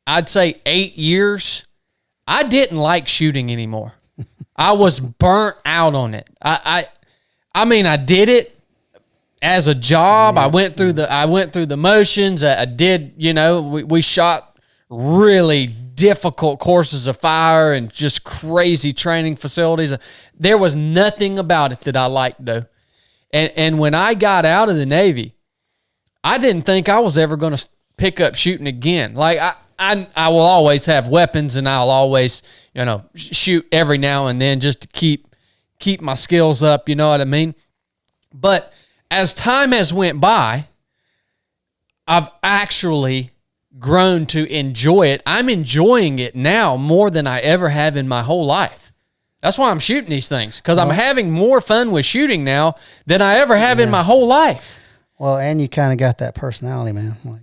Speaker 1: I'd say 8 years, I didn't like shooting anymore. I was burnt out on it. I mean, I did it as a job. I went through the motions. I did, we shot really difficult courses of fire and just crazy training facilities. There was nothing about it that I liked though. And when I got out of the Navy, I didn't think I was ever going to pick up shooting again. Like I will always have weapons and I'll always, shoot every now and then just to keep my skills up, you know what I mean? But as time has went by, I've actually grown to enjoy it. I'm enjoying it now more than I ever have in my whole life. That's why I'm shooting these things, because I'm having more fun with shooting now than I ever have in my whole life.
Speaker 4: Well, and you kind of got that personality, man. Like,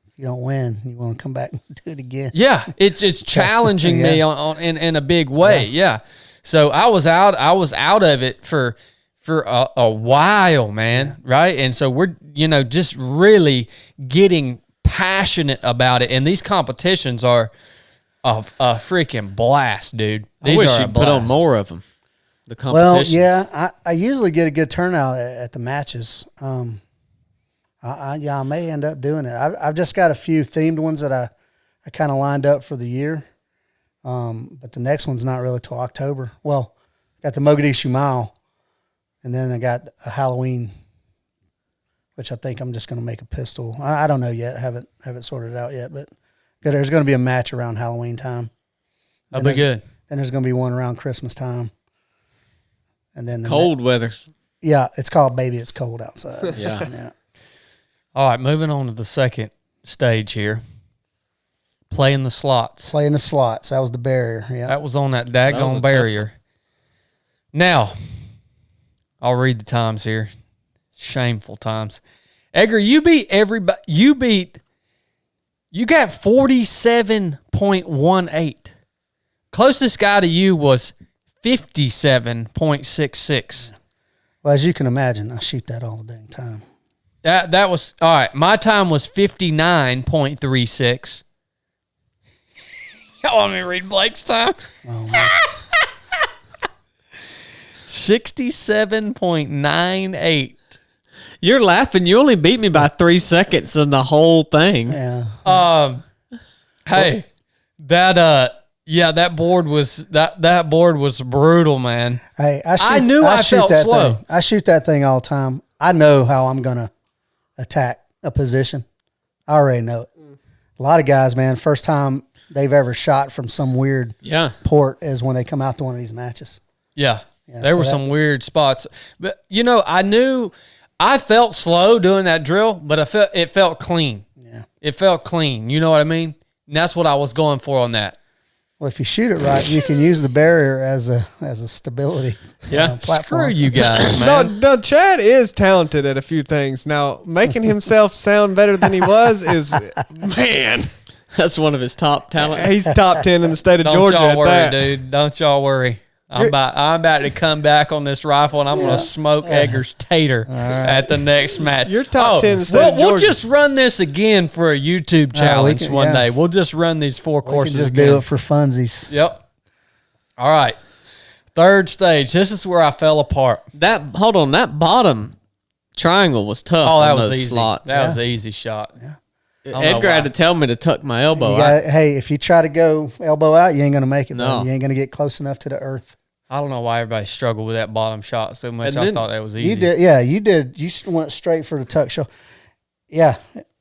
Speaker 4: if you don't win, you want to come back and do it again.
Speaker 1: Yeah, it's challenging me in a big way. Yeah. So I was out of it for a while, man. Right. And so we're, just really getting passionate about it. And these competitions are a freaking blast, dude.
Speaker 3: I wish you'd put on more of them. The
Speaker 4: Well,
Speaker 3: competitions.
Speaker 4: yeah, I usually get a good turnout at the matches. I may end up doing it. I've just got a few themed ones that I kind of lined up for the year. But the next one's not really till October. Well, got the Mogadishu Mile, and then I got a Halloween, which I think I'm just going to make a pistol. I don't know yet. Haven't sorted it out yet, but there's going to be a match around Halloween time.
Speaker 1: That'll be good.
Speaker 4: Then there's going to be one around Christmas time. And then
Speaker 3: Cold weather.
Speaker 4: Yeah, it's called Baby It's Cold Outside.
Speaker 3: Yeah.
Speaker 4: Yeah.
Speaker 1: All right, moving on to the second stage here. Playing the slots.
Speaker 4: Playing the slots. That was the barrier. Yeah.
Speaker 1: That was on that
Speaker 3: was a
Speaker 1: daggone
Speaker 3: tough
Speaker 1: barrier. Now, I'll read the times here. Shameful times. Edgar, you beat everybody. You got 47.18. Closest guy to you was 57.66.
Speaker 4: Well, as you can imagine, I shoot that all the dang time.
Speaker 1: That was all right. My time was 59.36. Y'all want me to read Blake's time?
Speaker 4: Oh, man.
Speaker 1: 67.98.
Speaker 3: You're laughing. You only beat me by 3 seconds in the whole thing.
Speaker 4: Yeah.
Speaker 1: Hey, that board was that board was brutal, man.
Speaker 4: Hey,
Speaker 1: I knew I
Speaker 4: shoot
Speaker 1: felt
Speaker 4: that
Speaker 1: slow.
Speaker 4: thing. I shoot that thing all the time. I know how I'm going to attack a position. I already know it. A lot of guys, man, first time they've ever shot from some weird port is when they come out to one of these matches.
Speaker 1: Yeah,
Speaker 4: Yeah,
Speaker 1: there
Speaker 4: so
Speaker 1: were some weird spots, but I felt slow doing that drill, but it felt clean.
Speaker 4: Yeah.
Speaker 1: It felt clean. You know what I mean? And that's what I was going for on that.
Speaker 4: Well, if you shoot it right, you can use the barrier as a stability.
Speaker 3: Yeah.
Speaker 1: Screw you guys, man.
Speaker 2: No, Chad is talented at a few things. Now, making himself sound better than he was is, man.
Speaker 3: That's one of his top talents.
Speaker 2: He's top 10 in the state of
Speaker 1: Don't
Speaker 2: Georgia
Speaker 1: y'all
Speaker 2: at
Speaker 1: worry,
Speaker 2: that.
Speaker 1: dude. Don't y'all worry. I'm about to come back on this rifle, and I'm going to smoke Edgar's tater at the next match.
Speaker 2: You're top 10 in the state of
Speaker 1: We'll
Speaker 2: Georgia.
Speaker 1: just run this again for a YouTube challenge one day. We'll just run these 4
Speaker 4: We
Speaker 1: courses
Speaker 4: can just
Speaker 1: again.
Speaker 4: do it for funsies.
Speaker 1: Yep. All right. Third stage. This is where I fell apart.
Speaker 3: That bottom triangle was tough.
Speaker 1: Oh, that
Speaker 3: on
Speaker 1: was
Speaker 3: those
Speaker 1: easy.
Speaker 3: slots.
Speaker 1: That was an easy shot. Yeah.
Speaker 3: Edgar had to tell me to tuck my elbow
Speaker 4: You
Speaker 3: out.
Speaker 4: hey, if you try to go elbow out, you ain't gonna make it.
Speaker 3: No.
Speaker 4: No, you ain't gonna get close enough to the earth.
Speaker 1: I don't know why everybody struggled with that bottom shot so much.
Speaker 3: And
Speaker 1: I
Speaker 3: then
Speaker 1: thought that was easy.
Speaker 4: You did, yeah, you did. You went straight for the tuck show. Yeah,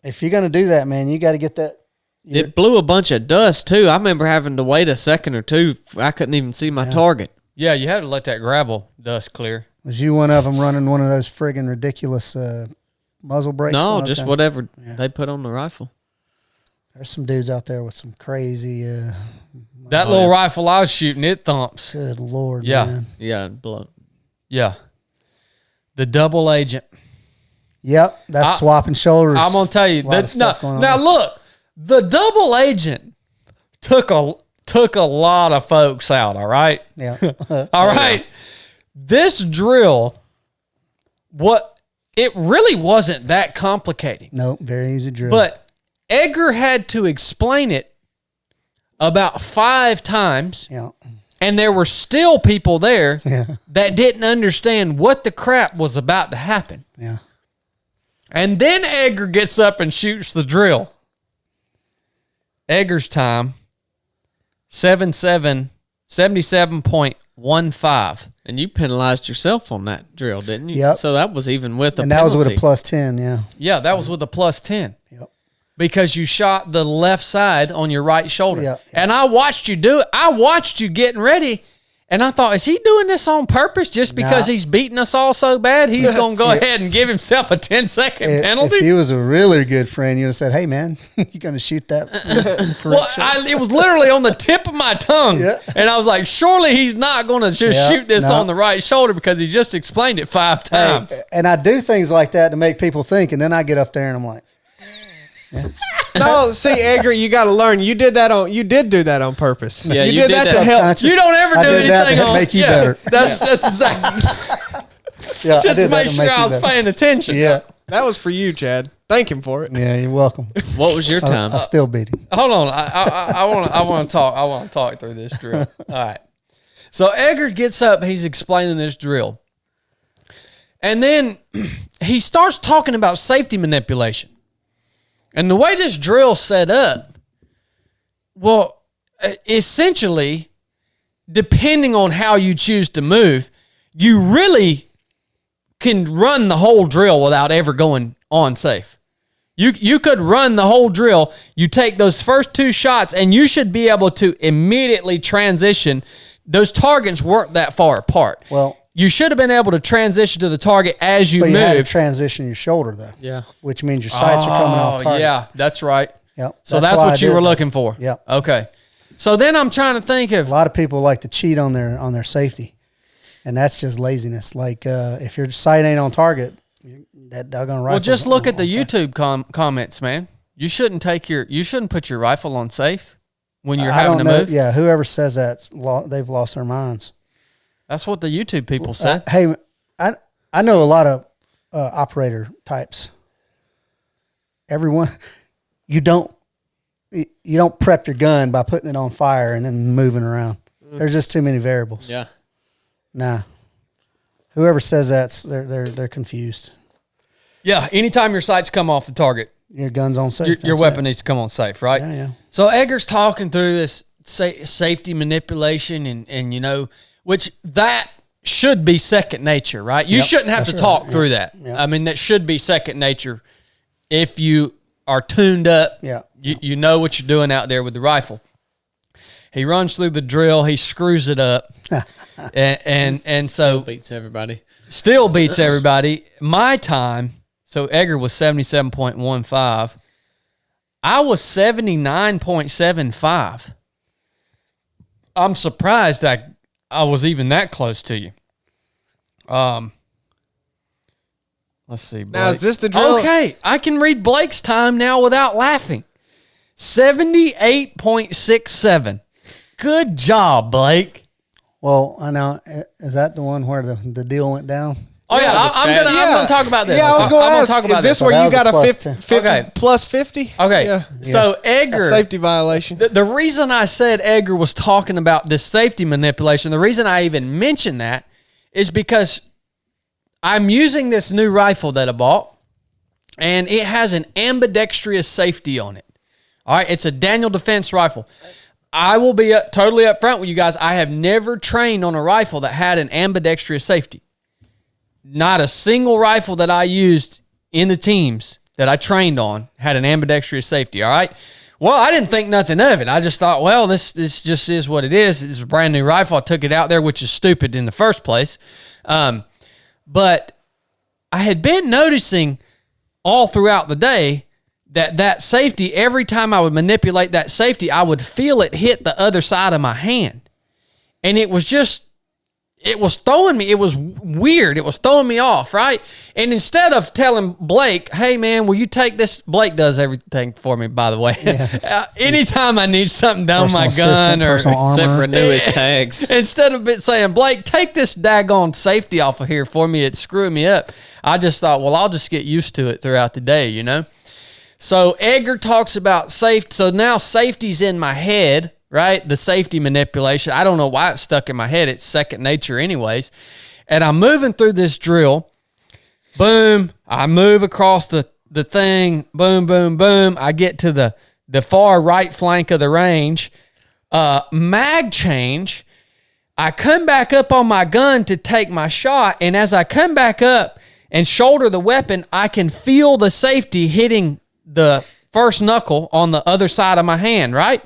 Speaker 4: if you're gonna do that, man, you got to get that.
Speaker 3: It blew a bunch of dust too. I remember having to wait a second or two. I couldn't even see my target.
Speaker 1: Yeah, you had to let that gravel dust clear.
Speaker 4: Was you one of them running one of those friggin' ridiculous muzzle brakes?
Speaker 3: No, just
Speaker 4: Okay.
Speaker 3: whatever they put on the rifle.
Speaker 4: There's some dudes out there with some crazy.
Speaker 1: That little rifle I was shooting, it thumps.
Speaker 4: Good Lord,
Speaker 1: Yeah.
Speaker 4: man.
Speaker 3: Yeah, blow.
Speaker 1: Yeah. The double agent.
Speaker 4: Yep, that's swapping shoulders.
Speaker 1: I'm going to tell you.
Speaker 4: A lot of stuff going on
Speaker 1: Now,
Speaker 4: there.
Speaker 1: look. The double agent took a lot of folks out, all right?
Speaker 4: Yeah.
Speaker 1: All right. This drill, it really wasn't that complicated.
Speaker 4: No, very easy drill.
Speaker 1: But Edgar had to explain it about 5 times,
Speaker 4: yeah,
Speaker 1: and there were still people there
Speaker 4: yeah,
Speaker 1: that didn't understand what the crap was about to happen.
Speaker 4: yeah.
Speaker 1: And then Edgar gets up and shoots the drill. Edgar's time, 77.15.
Speaker 3: And you penalized yourself on that drill, didn't you?
Speaker 4: Yep.
Speaker 3: So that was even with a
Speaker 4: And that was with a
Speaker 3: penalty.
Speaker 4: +10. Yeah.
Speaker 1: Yeah, that was with a +10.
Speaker 4: Yep.
Speaker 1: Because you shot the left side on your right shoulder.
Speaker 4: Yeah.
Speaker 1: And I watched you do it. I watched you getting ready, and I thought, is he doing this on purpose just because he's beating us all so bad? He's going to go ahead and give himself a 10-second penalty?
Speaker 4: If he was a really good friend, you'd have said, "Hey, man, you going to shoot that?"
Speaker 1: Well, it was literally on the tip of my tongue.
Speaker 4: Yeah.
Speaker 1: And I was like, surely he's not going to just shoot this on the right shoulder because he just explained it 5 times.
Speaker 4: And I do things like that to make people think, and then I get up there and I'm like,
Speaker 2: No, see, Edgar, you got to learn. You did do that on purpose.
Speaker 3: Yeah,
Speaker 2: you
Speaker 3: you
Speaker 2: did
Speaker 3: did
Speaker 2: that
Speaker 3: that
Speaker 2: to help.
Speaker 4: subconscious.
Speaker 1: You don't ever
Speaker 4: I
Speaker 1: do
Speaker 4: did that
Speaker 1: anything
Speaker 4: to
Speaker 1: on
Speaker 4: make you better.
Speaker 1: That's exactly
Speaker 4: "Yeah,
Speaker 1: just to make sure I was paying attention.
Speaker 4: Yeah,
Speaker 2: That was for you, Chad. Thank him for it.
Speaker 4: yeah, you're welcome.
Speaker 3: What was your time?
Speaker 4: I still beat him.
Speaker 1: Hold on, I want to talk. I want to talk through this drill. All right. So Edgar gets up. He's explaining this drill, and then he starts talking about safety manipulation, and the way this drill's set up. Well, essentially, depending on how you choose to move, you really can run the whole drill without ever going on safe. You could run the whole drill. You take those first 2 shots, and you should be able to immediately transition. Those targets weren't that far apart.
Speaker 4: Well,
Speaker 1: you should have been able to transition to the target as you
Speaker 4: but you had to
Speaker 1: move.
Speaker 4: transition your shoulder though.
Speaker 3: Yeah.
Speaker 4: Which means your sights are coming off target.
Speaker 1: Yeah, that's right.
Speaker 4: Yep.
Speaker 1: So that's
Speaker 4: why I
Speaker 1: what you
Speaker 4: did
Speaker 1: were
Speaker 4: that.
Speaker 1: looking for.
Speaker 4: Yep.
Speaker 1: Okay. So then I'm trying to think of
Speaker 4: A lot of people like to cheat on their safety, and that's just laziness. Like if your sight ain't on target, that doggone rifle.
Speaker 1: Well, just look at the YouTube comments, man. You shouldn't put your rifle on safe when you're having to move.
Speaker 4: Yeah, whoever says that, they've lost their minds.
Speaker 1: That's what the YouTube people said.
Speaker 4: Hey, I know a lot of operator types. Everyone, you don't prep your gun by putting it on fire and then moving around. There's just too many variables.
Speaker 3: Yeah.
Speaker 4: Nah. Whoever says that, they're confused.
Speaker 1: Yeah, anytime your sights come off the target,
Speaker 4: Your gun's on safe.
Speaker 1: your
Speaker 4: that's
Speaker 1: weapon
Speaker 4: it.
Speaker 1: needs to come on safe, right?
Speaker 4: Yeah, yeah.
Speaker 1: So Edgar's talking through this safety manipulation and which that should be second nature, right? You shouldn't have to talk through that.
Speaker 4: Yeah.
Speaker 1: I mean, that should be second nature if you are tuned up.
Speaker 4: Yeah.
Speaker 1: You know what you're doing out there with the rifle. He runs through the drill. He screws it up. and so
Speaker 3: Beats everybody.
Speaker 1: still beats everybody. My time, so Edgar was 77.15. I was 79.75. I'm surprised that I was even that close to you. Let's see. Blake.
Speaker 2: Now, is this the drill?
Speaker 1: Okay, I can read Blake's time now without laughing. 78.67. Good job, Blake.
Speaker 4: Well, I know. Is that the one where the deal went down?
Speaker 1: Oh yeah, I'm gonna talk about this.
Speaker 2: Yeah, I was going to ask. Is this where you got a 50
Speaker 1: Okay.
Speaker 2: plus 50?
Speaker 1: Okay,
Speaker 2: Yeah.
Speaker 1: so Edgar,
Speaker 2: A safety violation.
Speaker 1: the reason I said Edgar was talking about this safety manipulation, the reason I even mentioned that is because I'm using this new rifle that I bought, and it has an ambidextrous safety on it. All right, it's a Daniel Defense rifle. I will be totally upfront with you guys. I have never trained on a rifle that had an ambidextrous safety. Not a single rifle that I used in the teams that I trained on had an ambidextrous safety, all right? Well, I didn't think nothing of it. I just thought, well, this just is what it is. It's a brand new rifle. I took it out there, which is stupid in the first place. But I had been noticing all throughout the day that safety, every time I would manipulate that safety, I would feel it hit the other side of my hand. And it was throwing me. It was weird. It was throwing me off, right? And instead of telling Blake, hey, man, will you take this? Blake does everything for me, by the way. Yeah. Anytime I need something done with my gun or
Speaker 3: except renew his tags.
Speaker 1: Instead of saying, Blake, take this daggone safety off of here for me, it's screwing me up. I just thought, well, I'll just get used to it throughout the day, you know? So Edgar talks about safety. So now safety's in my head, right? The safety manipulation. I don't know why it's stuck in my head. It's second nature anyways. And I'm moving through this drill. Boom. I move across the thing. Boom, boom, boom. I get to the far right flank of the range. Mag change. I come back up on my gun to take my shot. And as I come back up and shoulder the weapon, I can feel the safety hitting the first knuckle on the other side of my hand, right?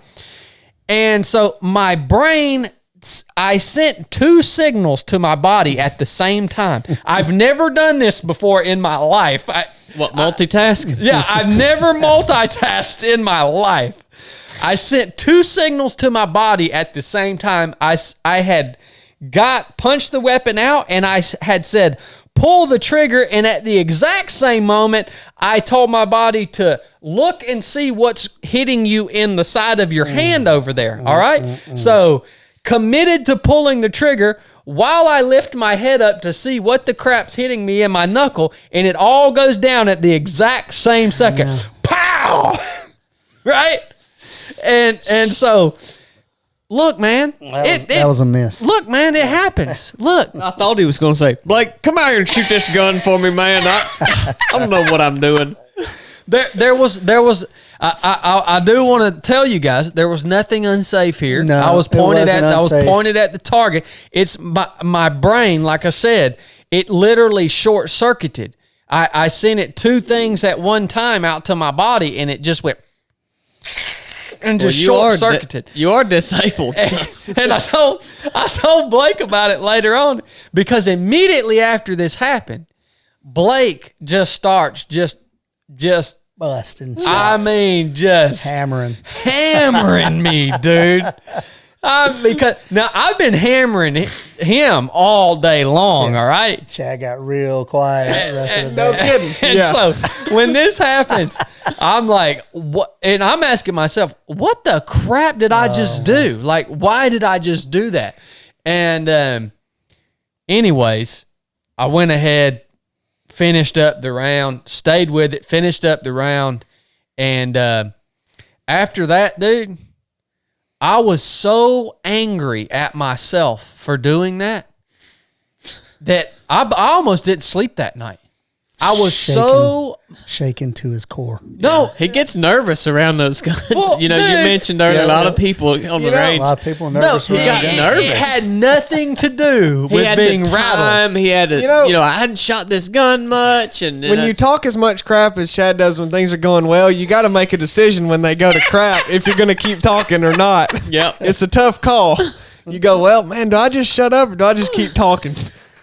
Speaker 1: And so my brain, I sent two signals to my body at the same time. I've never done this before in my life.
Speaker 3: Multitask?
Speaker 1: Yeah, I've never multitasked in my life. I sent two signals to my body at the same time. I had punched the weapon out, and I had said, pull the trigger, and at the exact same moment, I told my body to look and see what's hitting you in the side of your hand over there, all right? So, committed to pulling the trigger while I lift my head up to see what the crap's hitting me in my knuckle, and it all goes down at the exact same second. Pow! Right? And so... Look, man.
Speaker 4: That was a miss.
Speaker 1: Look, man, it happens. Look.
Speaker 3: I thought he was going to say, Blake, come out here and shoot this gun for me, man. I don't know what I'm doing.
Speaker 1: There was. I do want to tell you guys there was nothing unsafe here.
Speaker 4: No,
Speaker 1: I was pointed
Speaker 4: unsafe.
Speaker 1: at the target. It's my brain, like I said, it literally short circuited. I sent it two things at one time out to my body, and it just went. And just short circuited.
Speaker 3: You are disabled.
Speaker 1: And I told Blake about it later on because immediately after this happened, Blake just starts just
Speaker 4: busting.
Speaker 1: I mean, just
Speaker 4: hammering
Speaker 1: me, dude. Because now I've been hammering him all day long. All right.
Speaker 4: Chad got real quiet the rest of the day.
Speaker 2: No kidding.
Speaker 1: And so when this happens, I'm like, what? And I'm asking myself, what the crap did I just do? Like, why did I just do that? And anyways, I went ahead, finished up the round, stayed with it, finished up the round. And after that, dude, I was so angry at myself for doing that I almost didn't sleep that night. I was
Speaker 4: shaken to his core.
Speaker 1: No,
Speaker 3: he gets nervous around those guns.
Speaker 1: Well,
Speaker 3: you
Speaker 1: dude,
Speaker 3: mentioned earlier a lot of people on the range.
Speaker 4: A lot of people are nervous.
Speaker 1: No,
Speaker 3: he got nervous.
Speaker 1: It had nothing to do with being rattled.
Speaker 3: He had I hadn't shot this gun much. And
Speaker 2: when you talk as much crap as Chad does when things are going well, you got to make a decision when they go to crap if you're going to keep talking or not.
Speaker 3: Yep.
Speaker 2: It's a tough call. You go, well, man, do I just shut up or do I just keep talking?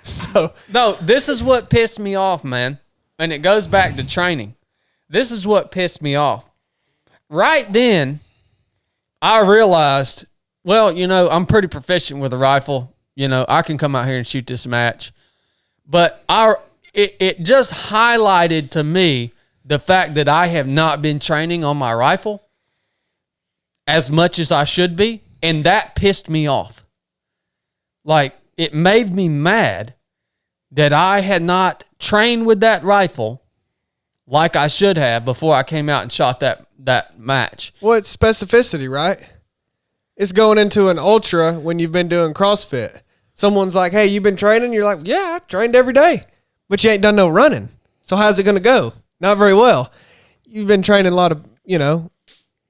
Speaker 2: So
Speaker 1: no, this is what pissed me off, man. And it goes back to training. This is what pissed me off. right then, I realized, well, I'm pretty proficient with a rifle. I can come out here and shoot this match. But it just highlighted to me the fact that I have not been training on my rifle as much as I should be, and that pissed me off. Like, it made me mad that I had not trained with that rifle like I should have before I came out and shot that match.
Speaker 2: Well, it's specificity, right? It's going into an ultra when you've been doing CrossFit. Someone's like, hey, you been training? You're like, yeah, I trained every day. But you ain't done no running. So how's it going to go? Not very well. You've been training a lot of,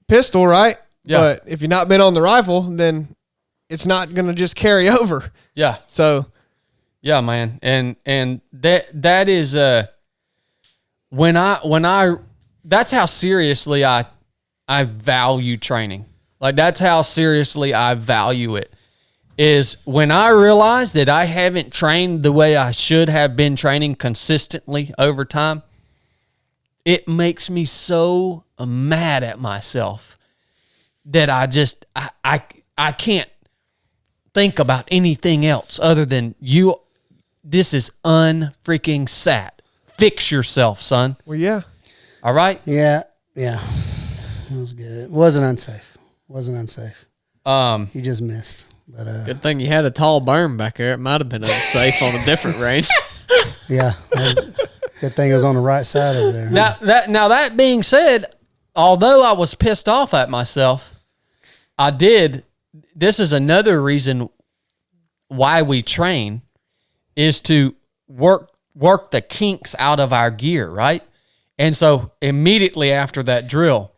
Speaker 2: pistol, right?
Speaker 1: Yeah.
Speaker 2: But if you've not been on the rifle, then it's not going to just carry over.
Speaker 1: Yeah.
Speaker 2: So.
Speaker 1: Yeah, man. And that is when I that's how seriously I value training. Like, that's how seriously I value it. Is when I realize that I haven't trained the way I should have been training consistently over time, it makes me so mad at myself that I can't think about anything else other than this is unfreaking sat. Fix yourself, son.
Speaker 2: Well, yeah.
Speaker 1: All right?
Speaker 4: Yeah. It was good. It wasn't unsafe. You just missed. But
Speaker 3: Good thing you had a tall berm back there. It might have been unsafe on a different range.
Speaker 4: yeah. Good thing it was on the right side over there.
Speaker 1: Now that being said, although I was pissed off at myself, this is another reason why we train, is to work the kinks out of our gear, right? And so immediately after that drill,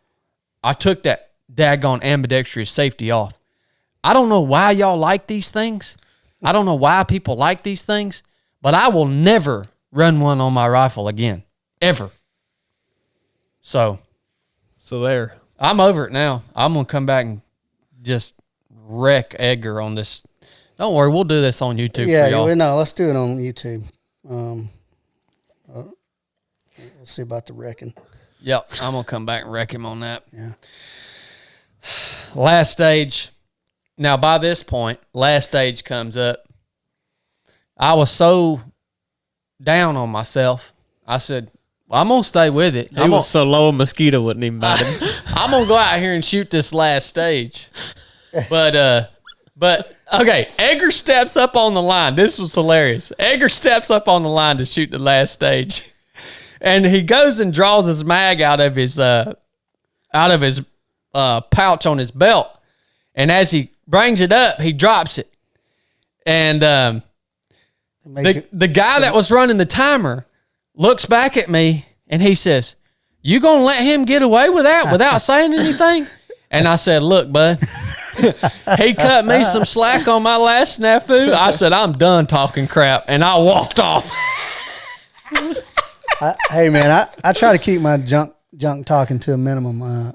Speaker 1: I took that daggone ambidextrous safety off. I don't know why y'all like these things. I don't know why people like these things, but I will never run one on my rifle again, ever. So
Speaker 2: there.
Speaker 1: I'm over it now. I'm going to come back and just wreck Edgar on this. Don't worry, we'll do this on YouTube for y'all.
Speaker 4: No, let's do it on YouTube. We'll see about the wrecking.
Speaker 1: Yep, I'm going to come back and wreck him on that.
Speaker 4: Yeah.
Speaker 1: Last stage. Now, by this point, last stage comes up. I was so down on myself. I said, well, I'm going to stay with it.
Speaker 3: He was so low a mosquito wouldn't even bite him.
Speaker 1: I'm going to go out here and shoot this last stage. But okay, Edgar steps up on the line. This was hilarious. Edgar steps up on the line to shoot the last stage. And he goes and draws his mag out of his pouch on his belt. And as he brings it up, he drops it. And the guy that was running the timer looks back at me and he says, "You gonna let him get away with that without saying anything?" And I said, "Look, bud." He cut me some slack on my last snafu. I said, "I'm done talking crap," and I walked off.
Speaker 4: Hey man, I try to keep my junk talking to a minimum.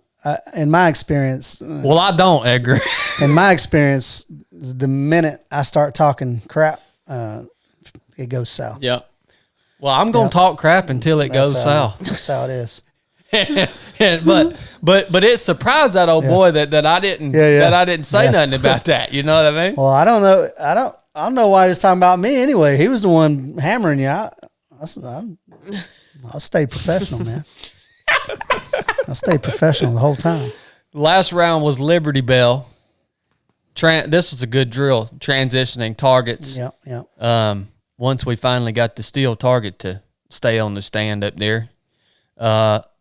Speaker 4: In my experience,
Speaker 1: well, I don't, Edgar.
Speaker 4: In my experience, the minute I start talking crap, it goes south.
Speaker 1: Yep. Well, I'm gonna talk crap until it goes south.
Speaker 4: That's how it is.
Speaker 1: but it surprised that old boy that I didn't that I didn't say nothing about that. You know what I mean?
Speaker 4: Well, I don't know. I don't know why he was talking about me anyway. He was the one hammering you. I'll stay professional, man. I'll stay professional the whole time.
Speaker 1: Last round was Liberty Bell. This was a good drill, transitioning targets.
Speaker 4: Yeah.
Speaker 1: Once we finally got the steel target to stay on the stand up there.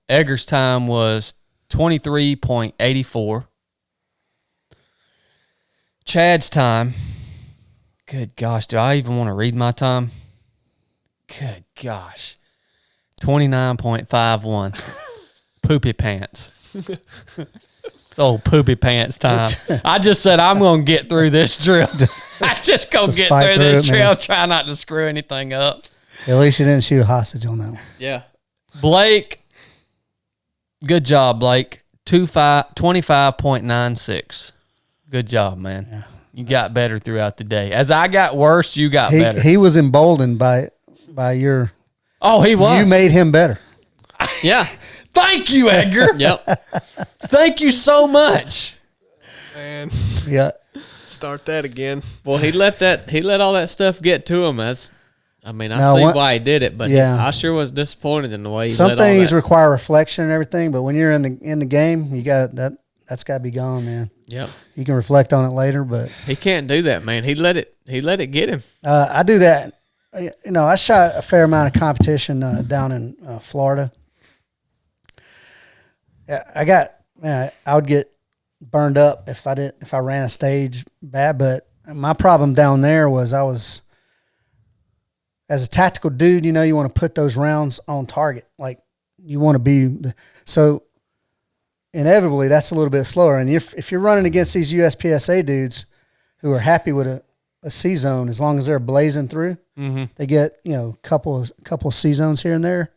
Speaker 1: Edgar's time was 23.84. Chad's time, good gosh, do I even want to read my time? Good gosh. 29.51. Poopy pants. It's old poopy pants time. I just said I'm going to get through this drill. I just going to get through this drill, try not to screw anything up.
Speaker 4: At least you didn't shoot a hostage on that one.
Speaker 1: Yeah. Blake, good job, Blake. 25.96. Good job, man. Yeah. You got better throughout the day. As I got worse, you got better.
Speaker 4: He was emboldened by your...
Speaker 1: Oh, he was.
Speaker 4: You made him better.
Speaker 3: Yeah.
Speaker 1: Thank you, Edgar.
Speaker 3: Yep.
Speaker 1: Thank you so much.
Speaker 2: Man,
Speaker 4: Yeah.
Speaker 2: start that again.
Speaker 3: Well, he let all that stuff get to him. I see why he did it, but I sure was disappointed in the way he
Speaker 4: Some
Speaker 3: let all
Speaker 4: things
Speaker 3: that.
Speaker 4: require reflection and everything, but when you're in the game, you got that's got to be gone, man.
Speaker 3: Yep.
Speaker 4: You can reflect on it later, but
Speaker 3: He can't do that, man. He let it get him.
Speaker 4: I do that. I shot a fair amount of competition down in Florida. I would get burned up if I ran a stage bad, but my problem down there was I was, as a tactical dude, you want to put those rounds on target. Like you want to be, so inevitably that's a little bit slower. And if you're running against these USPSA dudes who are happy with a C zone, as long as they're blazing through, they get, a couple C zones here and there,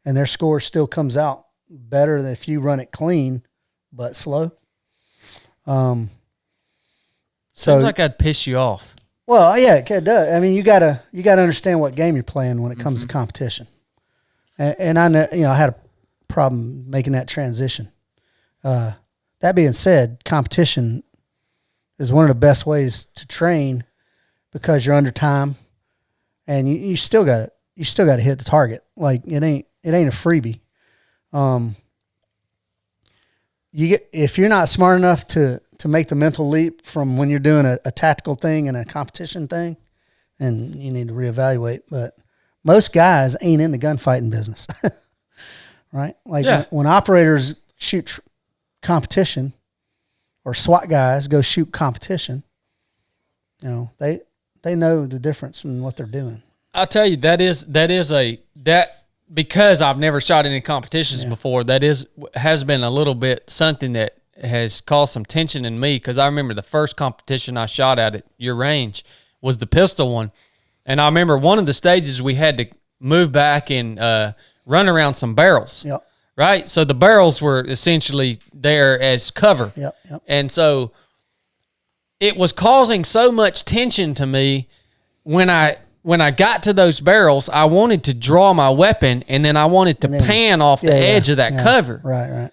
Speaker 4: and their score still comes out better than if you run it clean but slow.
Speaker 1: Seems
Speaker 4: So
Speaker 1: like I'd piss you off.
Speaker 4: well, yeah, it does. I mean, you gotta understand what game you're playing when it comes to competition. And I know, I had a problem making that transition. That being said, competition is one of the best ways to train because you're under time, and you still got to hit the target. Like it ain't a freebie. If you're not smart enough to make the mental leap from when you're doing a tactical thing and a competition thing, and you need to reevaluate. But most guys ain't in the gunfighting business, right? Like when operators shoot competition, or SWAT guys go shoot competition, they know the difference in what they're doing.
Speaker 1: I'll tell you, because I've never shot any competitions before, has been a little bit something that has caused some tension in me, because I remember the first competition I shot at your range was the pistol one. And I remember one of the stages we had to move back and run around some barrels.
Speaker 4: Yep.
Speaker 1: Right? So the barrels were essentially there as cover.
Speaker 4: Yep.
Speaker 1: And so it was causing so much tension to me when I got to those barrels. I wanted to draw my weapon, and then I wanted to pan off the edge of that cover.
Speaker 4: Right.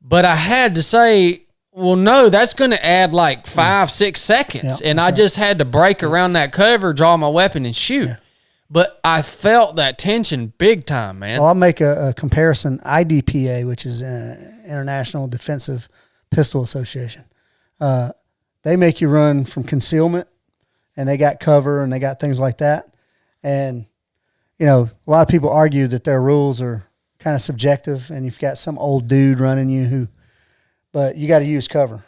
Speaker 1: But I had to say, well, no, that's going to add like 5-6 seconds. And I just had to break around that cover, draw my weapon, and shoot. Yeah. But I felt that tension big time, man.
Speaker 4: Well, I'll make a comparison. IDPA, which is International Defensive Pistol Association, they make you run from concealment, and they got cover, and they got things like that. And, a lot of people argue that their rules are kind of subjective, and you've got some old dude running you but you got to use cover.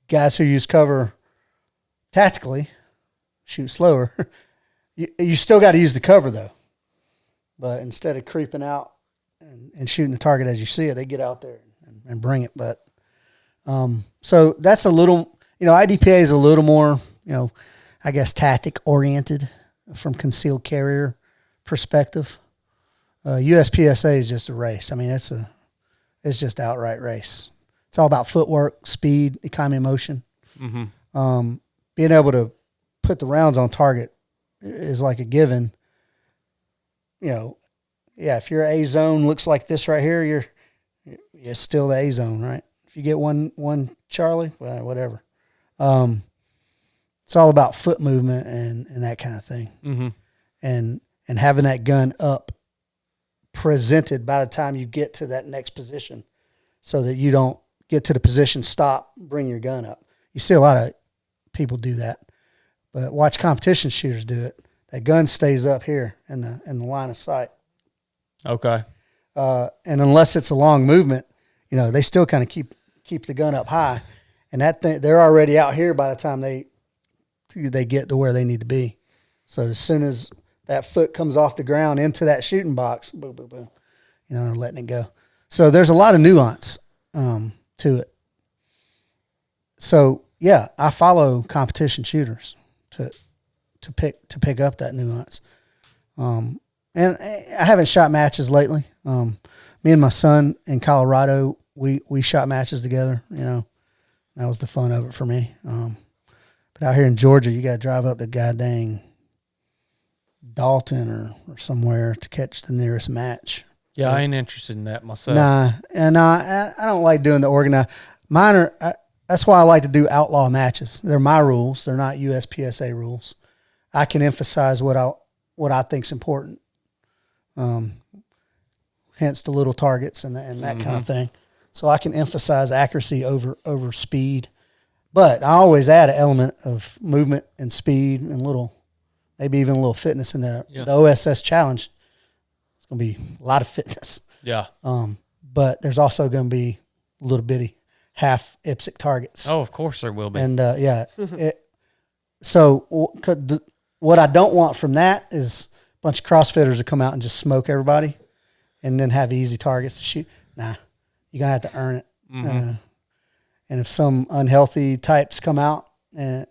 Speaker 4: Guys who use cover tactically shoot slower. You still got to use the cover, though. But instead of creeping out and shooting the target as you see it, they get out there and bring it. But so that's a little, IDPA is a little more, I guess, tactic oriented from concealed carrier perspective. USPSA is just a race. I mean, it's just outright race. It's all about footwork, speed, economy of motion. Mm-hmm. Being able to put the rounds on target is like a given. If your A zone looks like this right here, you're still the A zone, right? If you get one Charlie, well, whatever. It's all about foot movement and that kind of thing. Mm-hmm. And having that gun up presented by the time you get to that next position, so that you don't get to the position, stop, bring your gun up. You see a lot of people do that, but watch competition shooters do it. That gun stays up here in the line of sight. Okay. And unless it's a long movement, they still kind of keep the gun up high, and that thing, they're already out here by the time they get to where they need to be. So as soon as that foot comes off the ground into that shooting box, boom, boom, boom, they're letting it go. So there's a lot of nuance to it. So yeah, I follow competition shooters to pick up that nuance. And I haven't shot matches lately. Me and my son in Colorado, we shot matches together. That was the fun of it for me. But out here in Georgia, you got to drive up to goddamn Dalton or somewhere to catch the nearest match.
Speaker 1: Yeah, I ain't interested in that myself.
Speaker 4: Nah, and I don't like doing the organized. Mine are. That's why I like to do outlaw matches. They're my rules. They're not USPSA rules. I can emphasize what I think's important. Hence the little targets and that kind of thing. So I can emphasize accuracy over speed. But I always add an element of movement and speed and maybe even a little fitness in there. Yeah. The OSS challenge, it's going to be a lot of fitness.
Speaker 1: Yeah.
Speaker 4: But there's also going to be little bitty half IPSC targets.
Speaker 1: Oh, of course there will be.
Speaker 4: And so what I don't want from that is a bunch of CrossFitters to come out and just smoke everybody and then have easy targets to shoot. Nah, you're going to have to earn it. And if some unhealthy types come out and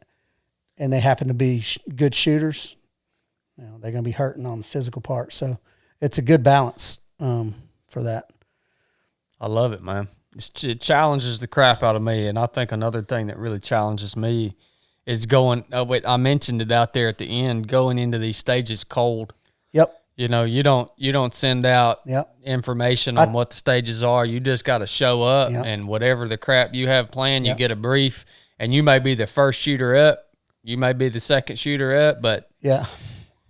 Speaker 4: they happen to be good shooters, they're going to be hurting on the physical part. So it's a good balance for that.
Speaker 1: I love it, man. It challenges the crap out of me. And I think another thing that really challenges me is I mentioned it out there at the end, going into these stages cold.
Speaker 4: Yep.
Speaker 1: You don't send out information on what the stages are. You just got to show up and whatever the crap you have planned, you get a brief, and you may be the first shooter up. You may be the second shooter up, but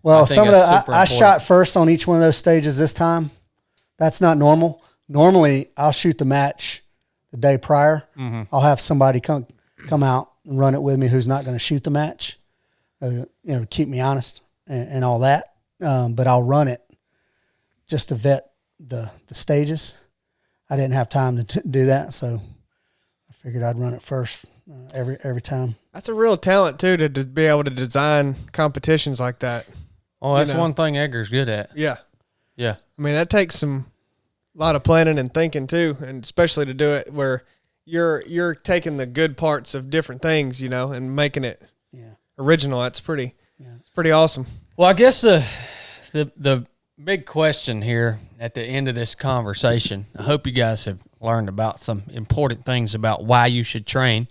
Speaker 4: well, I shot first on each one of those stages this time. That's not normal. Normally, I'll shoot the match the day prior. I'll have somebody come out and run it with me who's not going to shoot the match, to keep me honest and all that. But I'll run it just to vet the stages. I didn't have time to do that, so I figured I'd run it first every time.
Speaker 2: That's a real talent too, to be able to design competitions like that.
Speaker 1: Oh, that's one thing Edgar's good at.
Speaker 2: Yeah.
Speaker 1: Yeah.
Speaker 2: I mean, that takes a lot of planning and thinking too, and especially to do it where you're taking the good parts of different things, and making it original. That's pretty awesome.
Speaker 1: Well, I guess the big question here at the end of this conversation, I hope you guys have learned about some important things about why you should train.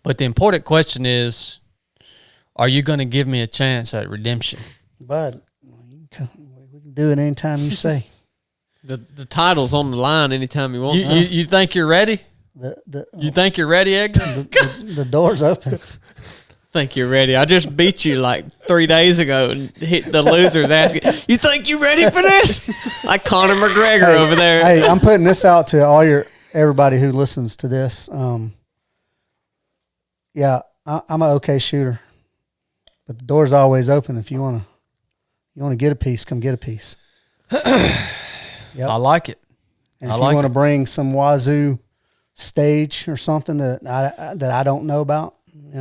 Speaker 1: But the important question is, are you going to give me a chance at redemption?
Speaker 4: Bud, we can do it anytime you say.
Speaker 3: The title's on the line anytime you want.
Speaker 1: You think you're ready? You think you're ready, Edgar?
Speaker 4: The door's open.
Speaker 3: Think you're ready. I just beat you like 3 days ago and hit the losers asking, you think you ready for this? Like Conor McGregor over there.
Speaker 4: Hey, I'm putting this out to everybody who listens to this. I'm an okay shooter, but the door's always open. If you want to get a piece, come get a piece.
Speaker 1: Yep. I like it.
Speaker 4: And if you want to bring some Wazoo stage or something that I don't know about,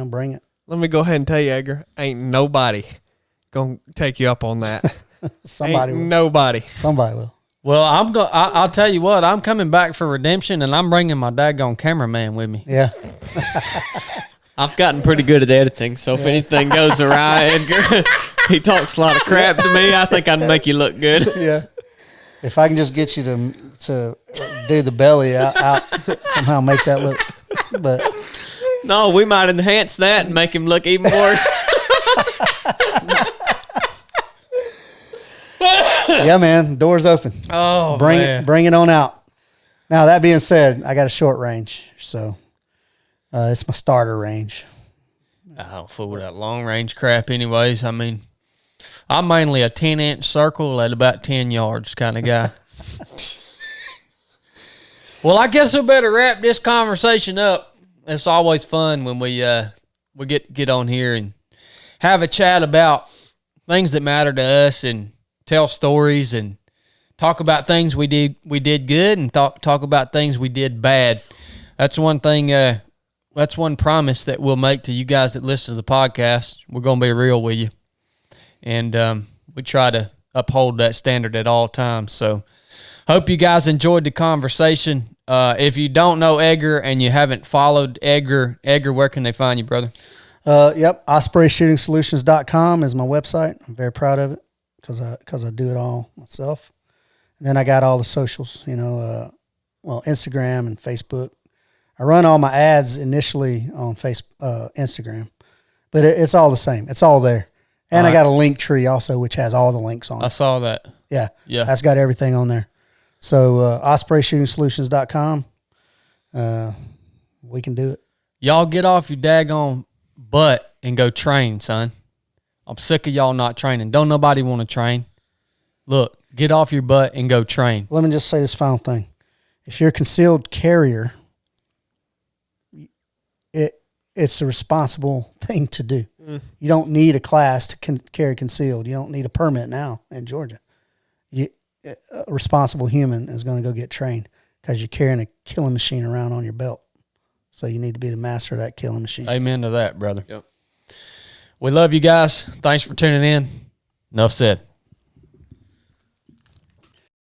Speaker 4: bring it.
Speaker 2: Let me go ahead and tell you, Edgar, ain't nobody gonna take you up on that.
Speaker 4: Somebody will.
Speaker 2: Nobody.
Speaker 4: Somebody will.
Speaker 1: Well, I'll tell you what, I'm coming back for redemption, and I'm bringing my daggone cameraman with me.
Speaker 4: Yeah.
Speaker 3: I've gotten pretty good at editing, so if anything goes awry, Edgar, he talks a lot of crap to me. I think I'd make you look good.
Speaker 4: Yeah. If I can just get you to do the belly out somehow make that look, but.
Speaker 3: No, we might enhance that and make him look even worse.
Speaker 4: Yeah, man. Door's open.
Speaker 1: Oh,
Speaker 4: bring it on out. Now, that being said, I got a short range, so it's my starter range.
Speaker 1: I don't fool with that long range crap anyways. I mean, I'm mainly a 10-inch circle at about 10 yards kind of guy. Well, I guess we better wrap this conversation up. It's always fun when we get on here and have a chat about things that matter to us and tell stories and talk about things we did good and talk about things we did bad. That's one thing. That's one promise that we'll make to you guys that listen to the podcast. We're gonna be real with you, and we try to uphold that standard at all times. So, hope you guys enjoyed the conversation. If you don't know Edgar and you haven't followed Edgar, where can they find you, brother?
Speaker 4: OspreyShootingSolutions.com is my website. I'm very proud of it because I do it all myself. And then I got all the socials, Instagram and Facebook. I run all my ads initially on Instagram, but it's all the same. It's all there. And I got a link tree also, which has all the links on it.
Speaker 1: I saw that.
Speaker 4: Yeah.
Speaker 1: Yeah.
Speaker 4: That's got everything on there. So OspreyShootingSolutions.com. We can do it.
Speaker 1: Y'all get off your daggone butt and go train, son. I'm sick of y'all not training. Don't nobody want to train. Look, get off your butt and go train.
Speaker 4: Let me just say this final thing. If you're a concealed carrier, it's a responsible thing to do. You don't need a class to carry concealed. You don't need a permit now in Georgia. A responsible human is going to go get trained because you're carrying a killing machine around on your belt. So you need to be the master of that killing machine.
Speaker 1: Amen to that, brother. Yep. We love you guys. Thanks for tuning in. Nuff said.